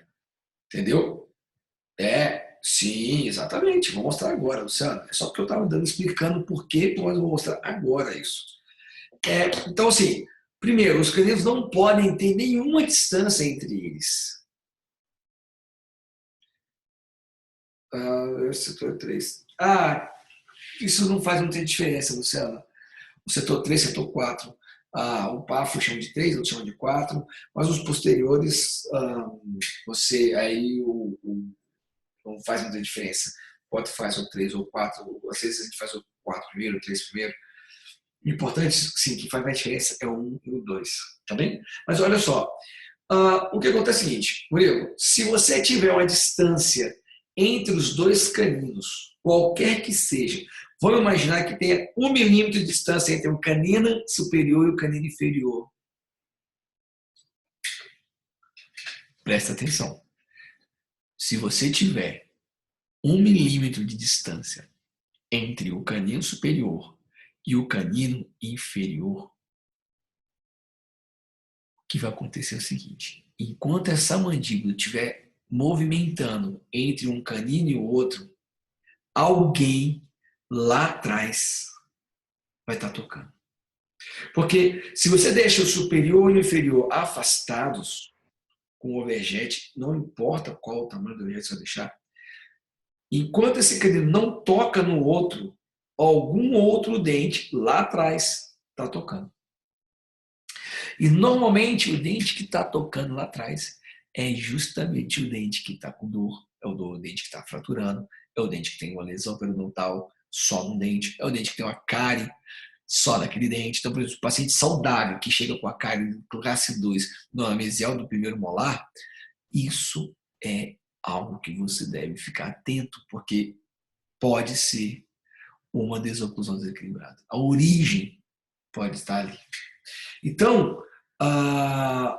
Entendeu? Sim, exatamente. Vou mostrar agora, Luciano. É só porque eu estava explicando por quê, mas eu vou mostrar agora isso. Então, assim, primeiro, os caninos não podem ter nenhuma distância entre eles. Setor 3. Isso não faz muita diferença, Luciano. O setor 3, setor 4. O PAFO chama de 3, outro chama de 4, mas os posteriores, você aí não faz muita diferença. Pode fazer o 3 ou 4, às vezes a gente faz o 4 primeiro, o 3 primeiro. O importante, sim, que faz mais diferença é o 1 e o 2, tá bem? Mas olha só, o que acontece é o seguinte, Murilo, se você tiver uma distância entre os dois caninos, qualquer que seja, vamos imaginar que tenha 1 milímetro de distância entre o canino superior e o canino inferior. Presta atenção. Se você tiver 1 milímetro de distância entre o canino superior e o canino inferior, o que vai acontecer é o seguinte: enquanto essa mandíbula estiver movimentando entre um canino e o outro, alguém lá atrás vai estar tocando. Porque se você deixa o superior e o inferior afastados com o overjet, não importa qual o tamanho do overjet você vai deixar, enquanto esse canino não toca no outro, algum outro dente lá atrás está tocando. E normalmente o dente que está tocando lá atrás é justamente o dente que está com dor, é o dente que está fraturando, é o dente que tem uma lesão periodontal só no dente, é o dente que tem uma cárie só naquele dente. Então, por exemplo, o paciente saudável que chega com a cárie classe 2 no anamesial do primeiro molar, isso é algo que você deve ficar atento, porque pode ser uma desoclusão desequilibrada. A origem pode estar ali. Então,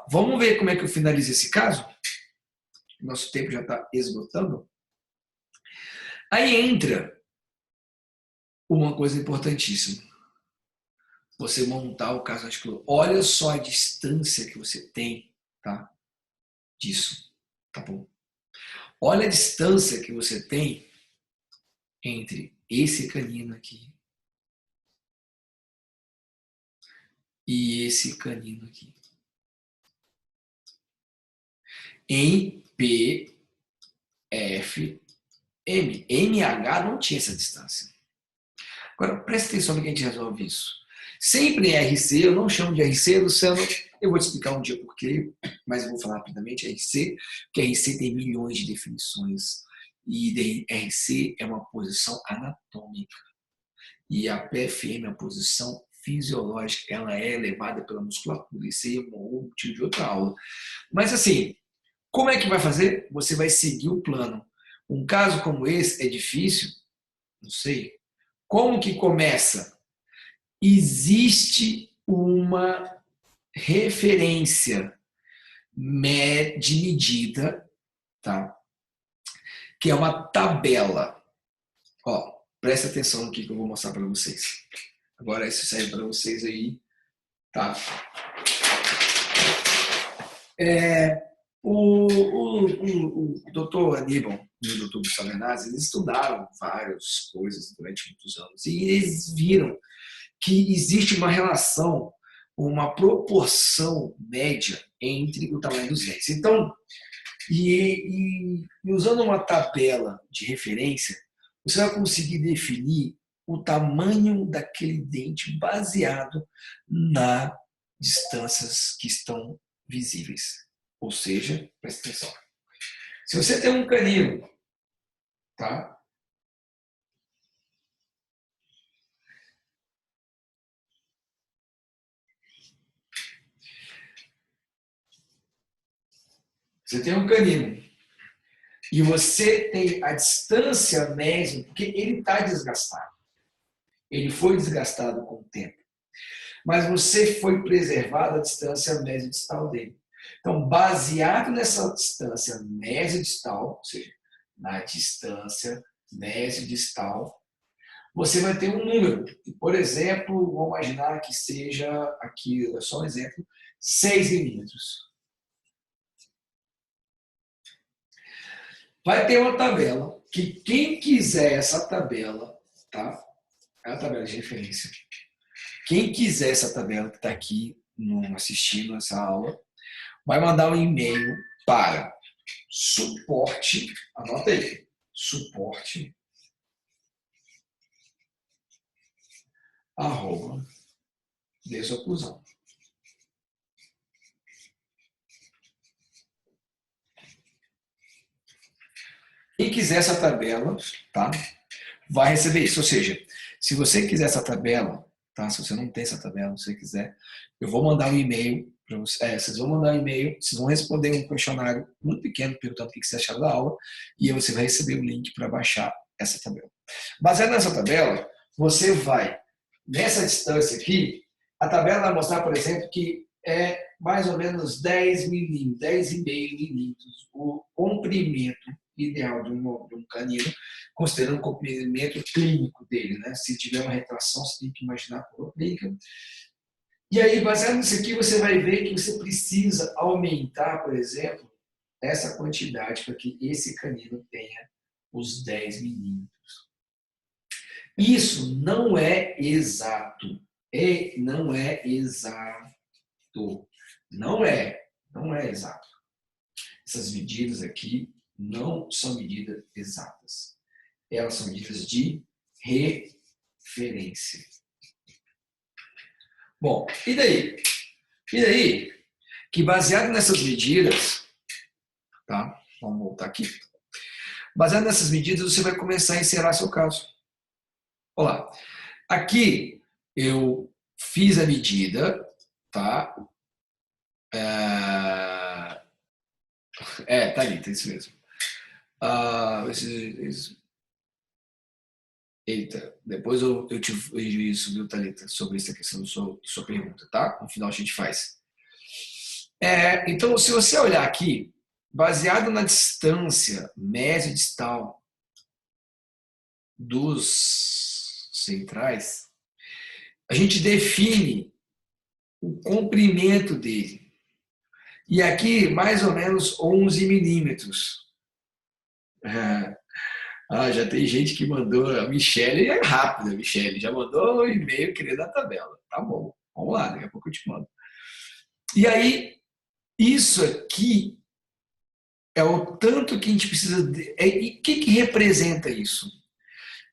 vamos ver como é que eu finalizo esse caso? Nosso tempo já está esgotando. Aí entra uma coisa importantíssima. Você montar o caso articular. Olha só a distância que você tem, tá? Disso, tá bom? Olha a distância que você tem entre esse canino aqui e esse canino aqui. Em P, F, M. MH não tinha essa distância. Agora, presta atenção no que a gente resolve isso. Sempre em RC, eu não chamo de RC, Luciano, eu vou te explicar um dia por quê, mas eu vou falar rapidamente RC, porque RC tem milhões de definições, e RC é uma posição anatômica, e a PFM é uma posição fisiológica, ela é elevada pela musculatura, isso aí é um motivo de outra aula. Mas assim, como é que vai fazer? Você vai seguir o plano. Um caso como esse é difícil? Não sei. Como que começa? Existe uma referência de medida, tá? Que é uma tabela. Presta atenção no que eu vou mostrar para vocês. Agora isso serve para vocês aí, tá? O doutor Aníbal e o doutor Gustavo Renazzi, eles estudaram várias coisas durante muitos anos e eles viram que existe uma relação, uma proporção média entre o tamanho dos dentes. Então, usando uma tabela de referência, você vai conseguir definir o tamanho daquele dente baseado nas distâncias que estão visíveis. Ou seja, presta atenção. Se você tem um canino, tá? Você tem um canino e você tem a distância média, porque ele está desgastado. Ele foi desgastado com o tempo. Mas você foi preservado a distância média distal dele. Então, baseado nessa distância média distal, ou seja, na distância média distal, você vai ter um número. Por exemplo, vamos imaginar que seja, aqui é só um exemplo, 6 milímetros. Vai ter uma tabela, que quem quiser essa tabela, tá? É a tabela de referência. Quem quiser essa tabela que está aqui assistindo essa aula, vai mandar um e-mail para suporte, anota aí, suporte, arroba, desoclusão. Quem quiser essa tabela, tá? Vai receber isso. Ou seja, se você quiser essa tabela, tá? Se você não tem essa tabela, se você quiser, eu vou mandar um e-mail para vocês. Vocês vão mandar um e-mail, vocês vão responder um questionário muito pequeno perguntando o que você acharam da aula e aí você vai receber o link para baixar essa tabela. Baseado nessa tabela, você vai, nessa distância aqui, a tabela vai mostrar, por exemplo, que é mais ou menos 10 milímetros, 10,5 milímetros o comprimento ideal de um canino, considerando o comprimento clínico dele. Né? Se tiver uma retração, você tem que imaginar por clínica. E aí, baseado nisso aqui, você vai ver que você precisa aumentar, por exemplo, essa quantidade para que esse canino tenha os 10 milímetros. Isso não é exato. Não é exato. Não é exato. Essas medidas aqui não são medidas exatas. Elas são medidas de referência. Bom, e daí? E daí, que baseado nessas medidas, tá? Vamos voltar aqui. Baseado nessas medidas, você vai começar a encerrar seu caso. Olha lá. Aqui, eu fiz a medida, tá? Tá ali, tá isso mesmo. Eita, depois eu te vejo isso, viu, Thalita, sobre essa questão da sua pergunta, tá? No final a gente faz. Então, se você olhar aqui, baseado na distância média distal dos centrais, a gente define o comprimento dele. E aqui, mais ou menos 11 milímetros. Já tem gente que mandou. A Michelle é rápida, a Michelle. Já mandou um e-mail querendo a tabela. Tá bom, vamos lá, daqui a pouco eu te mando. E aí, isso aqui é o tanto que a gente precisa. E o que representa isso?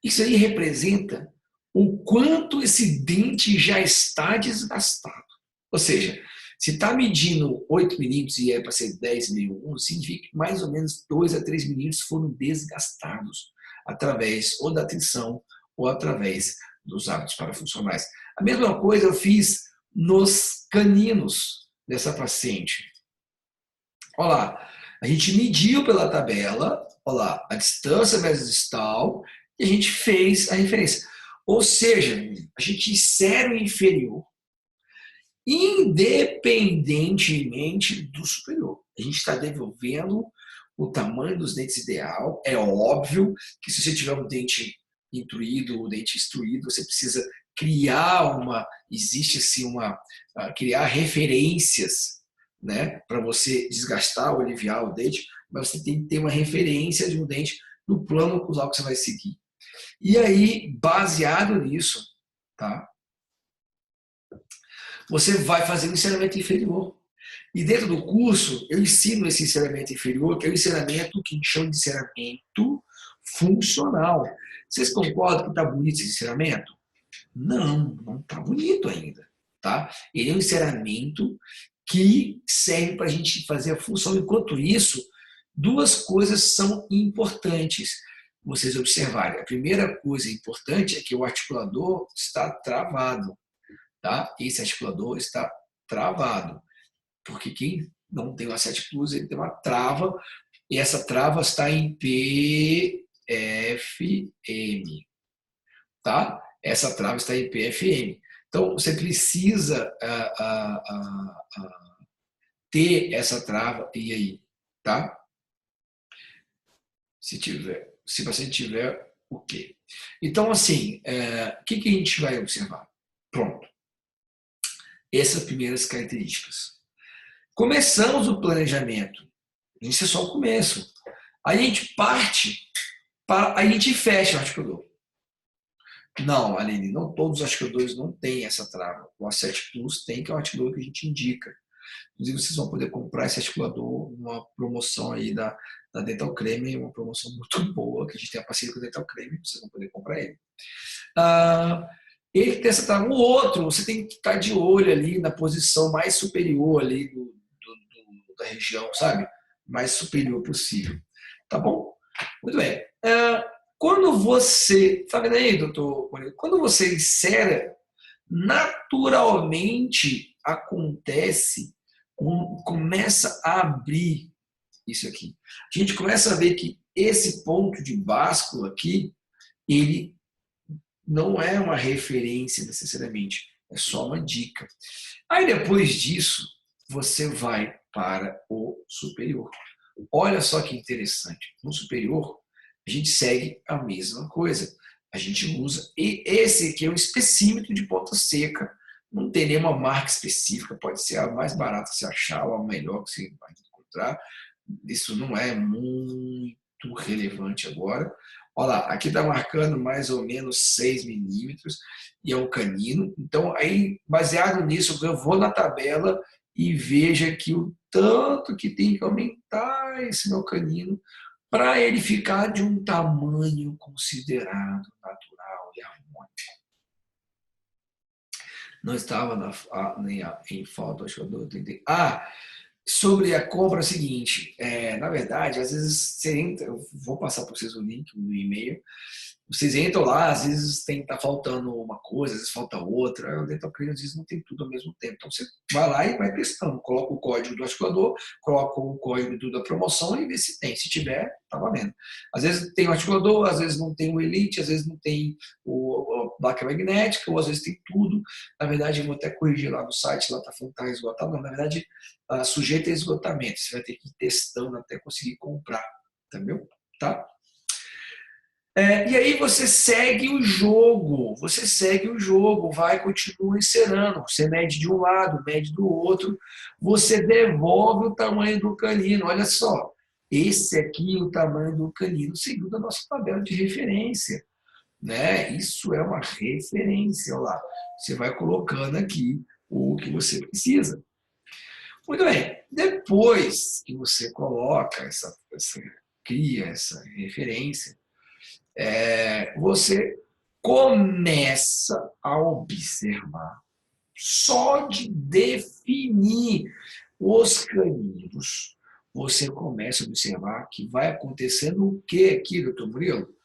Isso aí representa o quanto esse dente já está desgastado. Ou seja, se está medindo 8 milímetros e é para ser 10,1, significa que mais ou menos 2 a 3 milímetros foram desgastados através ou da atenção ou através dos hábitos parafuncionais. A mesma coisa eu fiz nos caninos dessa paciente. Olha lá, a gente mediu pela tabela, olha lá, a distância mesodistal e a gente fez a referência. Ou seja, a gente insere o inferior independentemente do superior. A gente está devolvendo o tamanho dos dentes ideal. É óbvio que se você tiver um dente intruído, um dente extruído, você precisa criar criar referências, né, para você desgastar ou aliviar o dente, mas você tem que ter uma referência de um dente no plano oclusal que você vai seguir. E aí, baseado nisso, tá? Você vai fazer o ensinamento inferior. E dentro do curso, eu ensino esse ensinamento inferior, que é o ensinamento que a gente chama de ensinamento funcional. Vocês concordam que está bonito esse ensinamento? Não está bonito ainda. Tá? Ele é um ensinamento que serve para a gente fazer a função. Enquanto isso, duas coisas são importantes vocês observarem. A primeira coisa importante é que o articulador está travado. Tá? Esse articulador está travado, porque quem não tem o A7 Plus, ele tem uma trava, e essa trava está em PFM. Tá? Essa trava está em PFM. Então, você precisa ter essa trava, e aí? Tá? Se o paciente tiver o quê? Então, assim, o que a gente vai observar? Pronto. Essas primeiras características. Começamos o planejamento. Isso é só o começo. Aí a gente parte, a gente fecha o articulador. Não, Aline, não todos os articuladores não têm essa trava. O A7 Plus tem, que é o articulador que a gente indica. Inclusive, vocês vão poder comprar esse articulador numa promoção aí da Dental Creme, uma promoção muito boa, que a gente tem a parceria com a Dental Creme, vocês vão poder comprar ele. Ele tem essa trava. O outro, você tem que estar de olho ali na posição mais superior ali da região, sabe? Mais superior possível. Tá bom? Muito bem. Quando você, tá vendo aí, doutor? Quando você insere, naturalmente acontece, começa a abrir isso aqui. A gente começa a ver que esse ponto de báscula aqui, ele não é uma referência necessariamente, é só uma dica. Aí depois disso, você vai para o superior. Olha só que interessante. No superior, a gente segue a mesma coisa. A gente usa, e esse aqui é um especímetro de ponta seca. Não tem nenhuma marca específica, pode ser a mais barata que você achar, ou a melhor que você vai encontrar. Isso não é muito relevante agora. Olha lá, aqui está marcando mais ou menos 6 milímetros e é um canino. Então, aí, baseado nisso, eu vou na tabela e veja que o tanto que tem que aumentar esse meu canino para ele ficar de um tamanho considerado natural e harmônico. Não estava em falta, acho que eu entendi. Sobre a compra é o seguinte, na verdade, às vezes você entra, eu vou passar para vocês o link no e-mail, vocês entram lá, às vezes tá faltando uma coisa, às vezes falta outra, o Dental Crane às vezes não tem tudo ao mesmo tempo. Então você vai lá e vai testando, coloca o código do articulador, coloca o código da promoção e vê se tem. Se tiver, tá valendo. Às vezes tem o articulador, às vezes não tem o Elite, às vezes não tem a placa magnética, ou às vezes tem tudo. Na verdade, eu vou até corrigir lá no site, lá tá falando que tá esgotado. Não, na verdade, sujeito a esgotamento. Você vai ter que ir testando até conseguir comprar. Entendeu? Tá? E aí você segue o jogo, vai, continua encerando, você mede de um lado, mede do outro, você devolve o tamanho do canino, olha só, esse aqui é o tamanho do canino, segundo a nossa tabela de referência, né? Isso é uma referência, olha lá, você vai colocando aqui o que você precisa. Muito bem, depois que você coloca cria essa referência, você começa a observar, só de definir os caninos, você começa a observar que vai acontecendo o que aqui, doutor Murilo?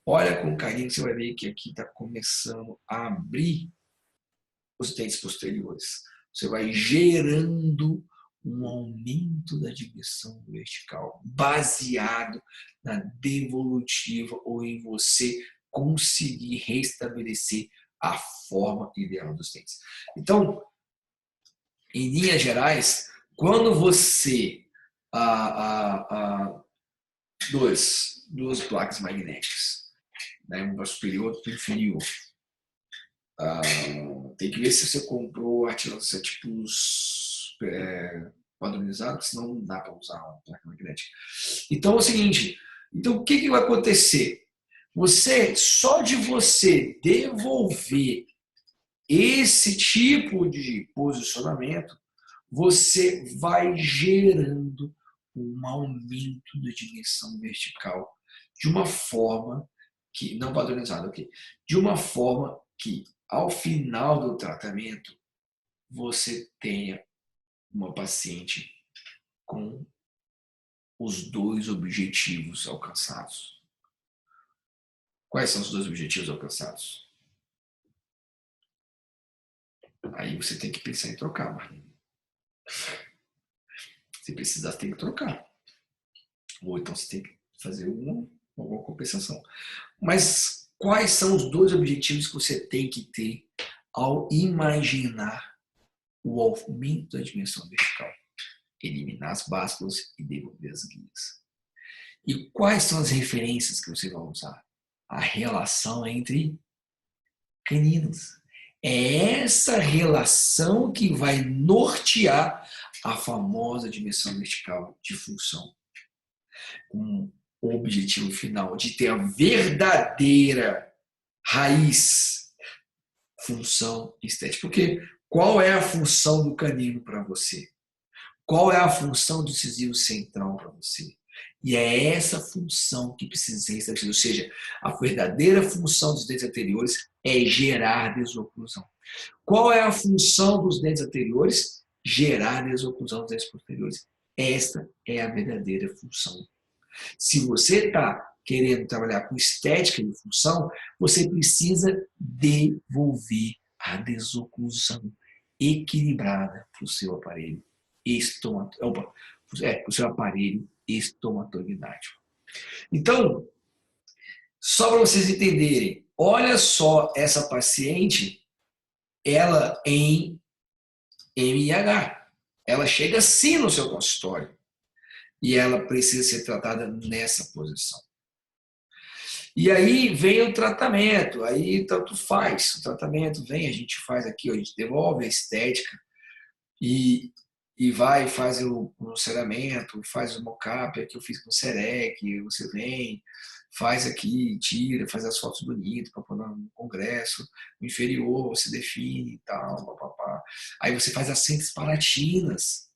Olha com carinho, você vai ver que aqui está começando a abrir os dentes posteriores. Você vai gerando um aumento da digressão vertical, baseado na devolutiva ou em você conseguir restabelecer a forma ideal dos dentes. Então, em linhas gerais, quando você duas placas magnéticas, né, uma superior e outra inferior, tem que ver se você comprou artigo 7 Plus padronizado, senão não dá para usar uma placa magnética. Então é o seguinte, então o que vai acontecer? Só de você devolver esse tipo de posicionamento, você vai gerando um aumento da dimensão vertical de uma forma que, não padronizada, ok? De uma forma que, ao final do tratamento, você tenha uma paciente com os dois objetivos alcançados. Quais são os dois objetivos alcançados? Aí você tem que pensar em trocar, Marlene. Se precisar, você tem que trocar. Ou então você tem que fazer alguma compensação. Mas quais são os dois objetivos que você tem que ter ao imaginar o aumento da dimensão vertical? Eliminar as básculas e devolver as guias. E quais são as referências que você vai usar? A relação entre caninos. É essa relação que vai nortear a famosa dimensão vertical de função, com o objetivo final de ter a verdadeira raiz, função estética. Porque qual é a função do canino para você? Qual é a função do incisivo central para você? E é essa função que precisa ser estabelecida. Ou seja, a verdadeira função dos dentes anteriores é gerar desoclusão. Qual é a função dos dentes anteriores? Gerar desoclusão dos dentes posteriores. Esta é a verdadeira função. Se você está querendo trabalhar com estética de função, você precisa devolver a desoclusão equilibrada para o seu aparelho estomatognático. Então, só para vocês entenderem, olha só essa paciente, ela em MIH. Ela chega assim no seu consultório e ela precisa ser tratada nessa posição. E aí vem o tratamento, aí tanto faz. O tratamento vem, a gente faz aqui, a gente devolve a estética e vai, faz o aconselhamento, faz o mock-up que eu fiz com o Serec, você vem, faz aqui, tira, faz as fotos bonitas para pôr no congresso, no inferior você define e tal, papapá. Aí você faz as lentes palatinas.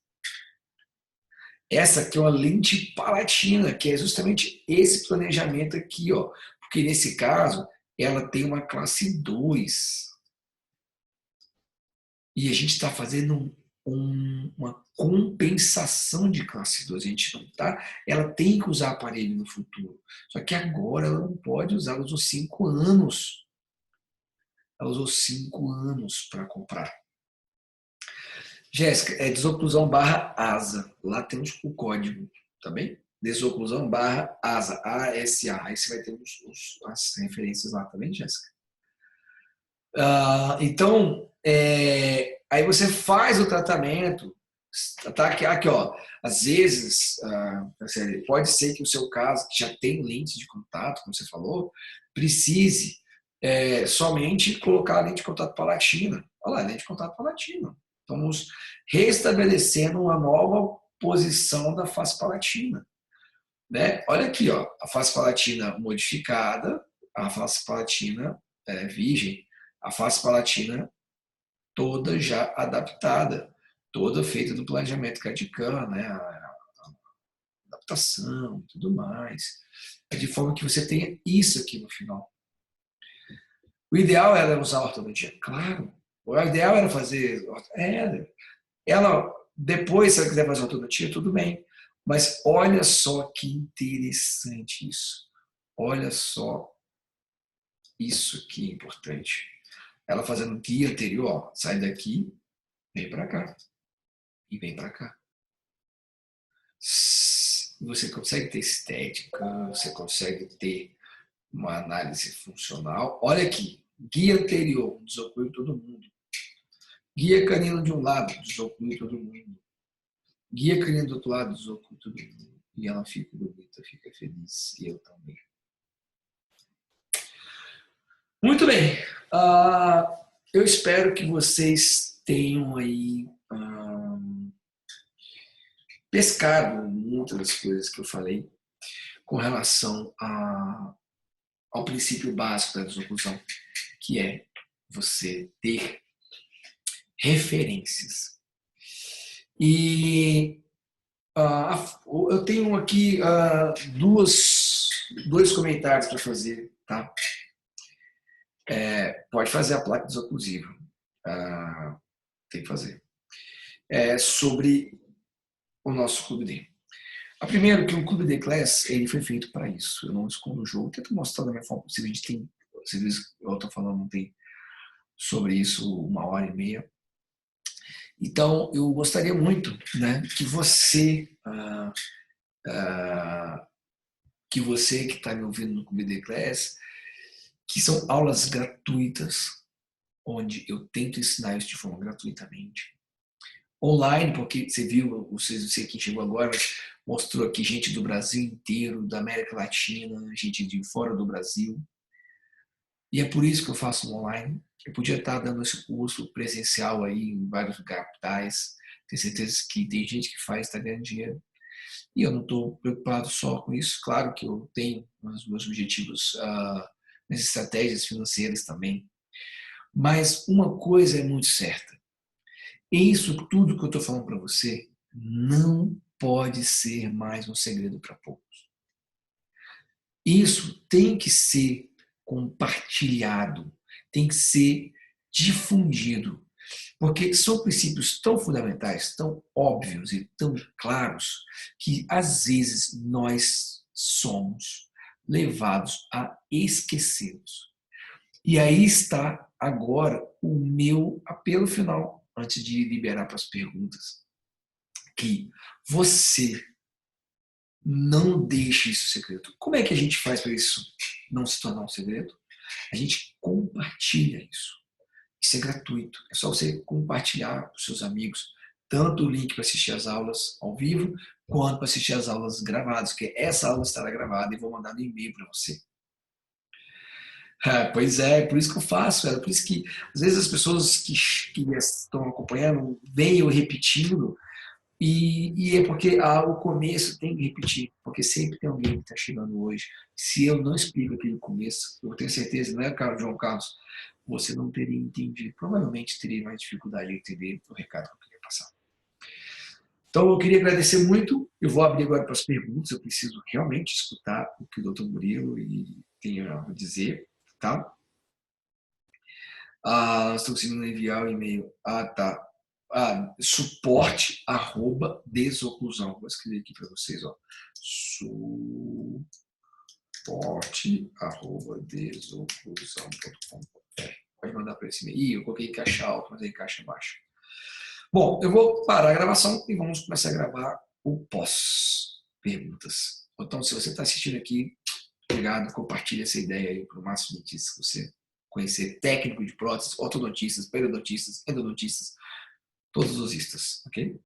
Essa aqui é uma lente palatina, que é justamente esse planejamento aqui, ó. Porque nesse caso, ela tem uma classe 2. E a gente está fazendo uma compensação de classe 2. A gente não tá. Ela tem que usar aparelho no futuro. Só que agora ela não pode usar, ela usou 5 anos. Ela usou 5 anos para comprar. Jéssica, é desoclusão barra asa. Lá temos o código, tá bem? Desoclusão barra asa, ASA. Aí você vai ter as referências lá, tá bem, Jéssica? Então, aí você faz o tratamento, tá? Aqui, ó, às vezes, pode ser que o seu caso, que já tem lente de contato, como você falou, precise somente colocar a lente de contato palatina. Olha lá, lente de contato palatina. Estamos restabelecendo uma nova posição da face palatina. Né? Olha aqui, ó, a face palatina modificada, a face palatina virgem, a face palatina toda já adaptada, toda feita do planejamento Cadicam, né? A adaptação e tudo mais, de forma que você tenha isso aqui no final. O ideal era usar a ortodontia? Claro. O ideal era fazer. Ela, depois, se ela quiser fazer ortodontia, tudo bem. Mas olha só que interessante isso. Olha só isso que é importante. Ela fazendo o guia anterior, ó, sai daqui, vem para cá. E vem para cá. Você consegue ter estética, você consegue ter uma análise funcional. Olha aqui, guia anterior, desoclui todo mundo. Guia canino de um lado, desoclui todo mundo. Guia canino do outro lado, desoclui todo mundo. E ela fica bonita, fica feliz. E eu também. Muito bem. Eu espero que vocês tenham aí pescado muitas das coisas que eu falei com relação ao princípio básico da desoclusão, que é você ter referências. E eu tenho aqui dois comentários para fazer, tá? Pode fazer a placa desoclusiva. Tem que fazer. Sobre o nosso Clube D. A primeiro que o Clube D Class ele foi feito para isso. Eu não escondo o jogo. Eu tento mostrar da minha forma possível. A gente tem, eu estou falando, não tem sobre isso 1h30. Então, eu gostaria muito, né, que você que está me ouvindo no Clube D Class, que são aulas gratuitas, onde eu tento ensinar isso de forma gratuitamente. Online, porque você viu, não sei quem chegou agora, mas mostrou aqui gente do Brasil inteiro, da América Latina, gente de fora do Brasil. E é por isso que eu faço no online. Eu podia estar dando esse curso presencial aí em vários capitais. Tenho certeza que tem gente que faz, está ganhando dinheiro. E eu não estou preocupado só com isso. Claro que eu tenho os meus objetivos, minhas estratégias financeiras também. Mas uma coisa é muito certa. Isso tudo que eu estou falando para você não pode ser mais um segredo para poucos. Isso tem que ser compartilhado, tem que ser difundido, porque são princípios tão fundamentais, tão óbvios e tão claros, que às vezes nós somos levados a esquecê-los. E aí está agora o meu apelo final, antes de liberar para as perguntas, que você não deixe isso segredo. Como é que a gente faz para isso não se tornar um segredo? A gente compartilha isso. Isso é gratuito. É só você compartilhar com seus amigos, tanto o link para assistir as aulas ao vivo, quanto para assistir as aulas gravadas, porque essa aula estará gravada e vou mandar no e-mail para você. Pois é, por isso que eu faço, por isso que às vezes as pessoas que estão acompanhando veem eu repetindo, e é porque o começo tem que repetir, porque sempre tem alguém que está chegando hoje. Se eu não explico aquele começo, eu tenho certeza, não é, João Carlos? Você não teria entendido, provavelmente teria mais dificuldade de entender o recado que eu queria passar. Então, eu queria agradecer muito. Eu vou abrir agora para as perguntas. Eu preciso realmente escutar o que o Dr. Murilo tem a dizer, tá? Estou conseguindo enviar o e-mail. Tá. Suporte@desoclusão. Vou escrever aqui para vocês, ó. Suporte@desoclusão.com.br. Pode mandar para esse e-mail. Eu coloquei caixa alta, mas aí caixa baixa. Bom, eu vou parar a gravação e vamos começar a gravar o pós-perguntas. Então, se você está assistindo aqui, obrigado, compartilhe essa ideia aí para o máximo de dentistas que você conhecer, técnico de próteses, ortodontistas, periodontistas, endodontistas, todos os istas, ok?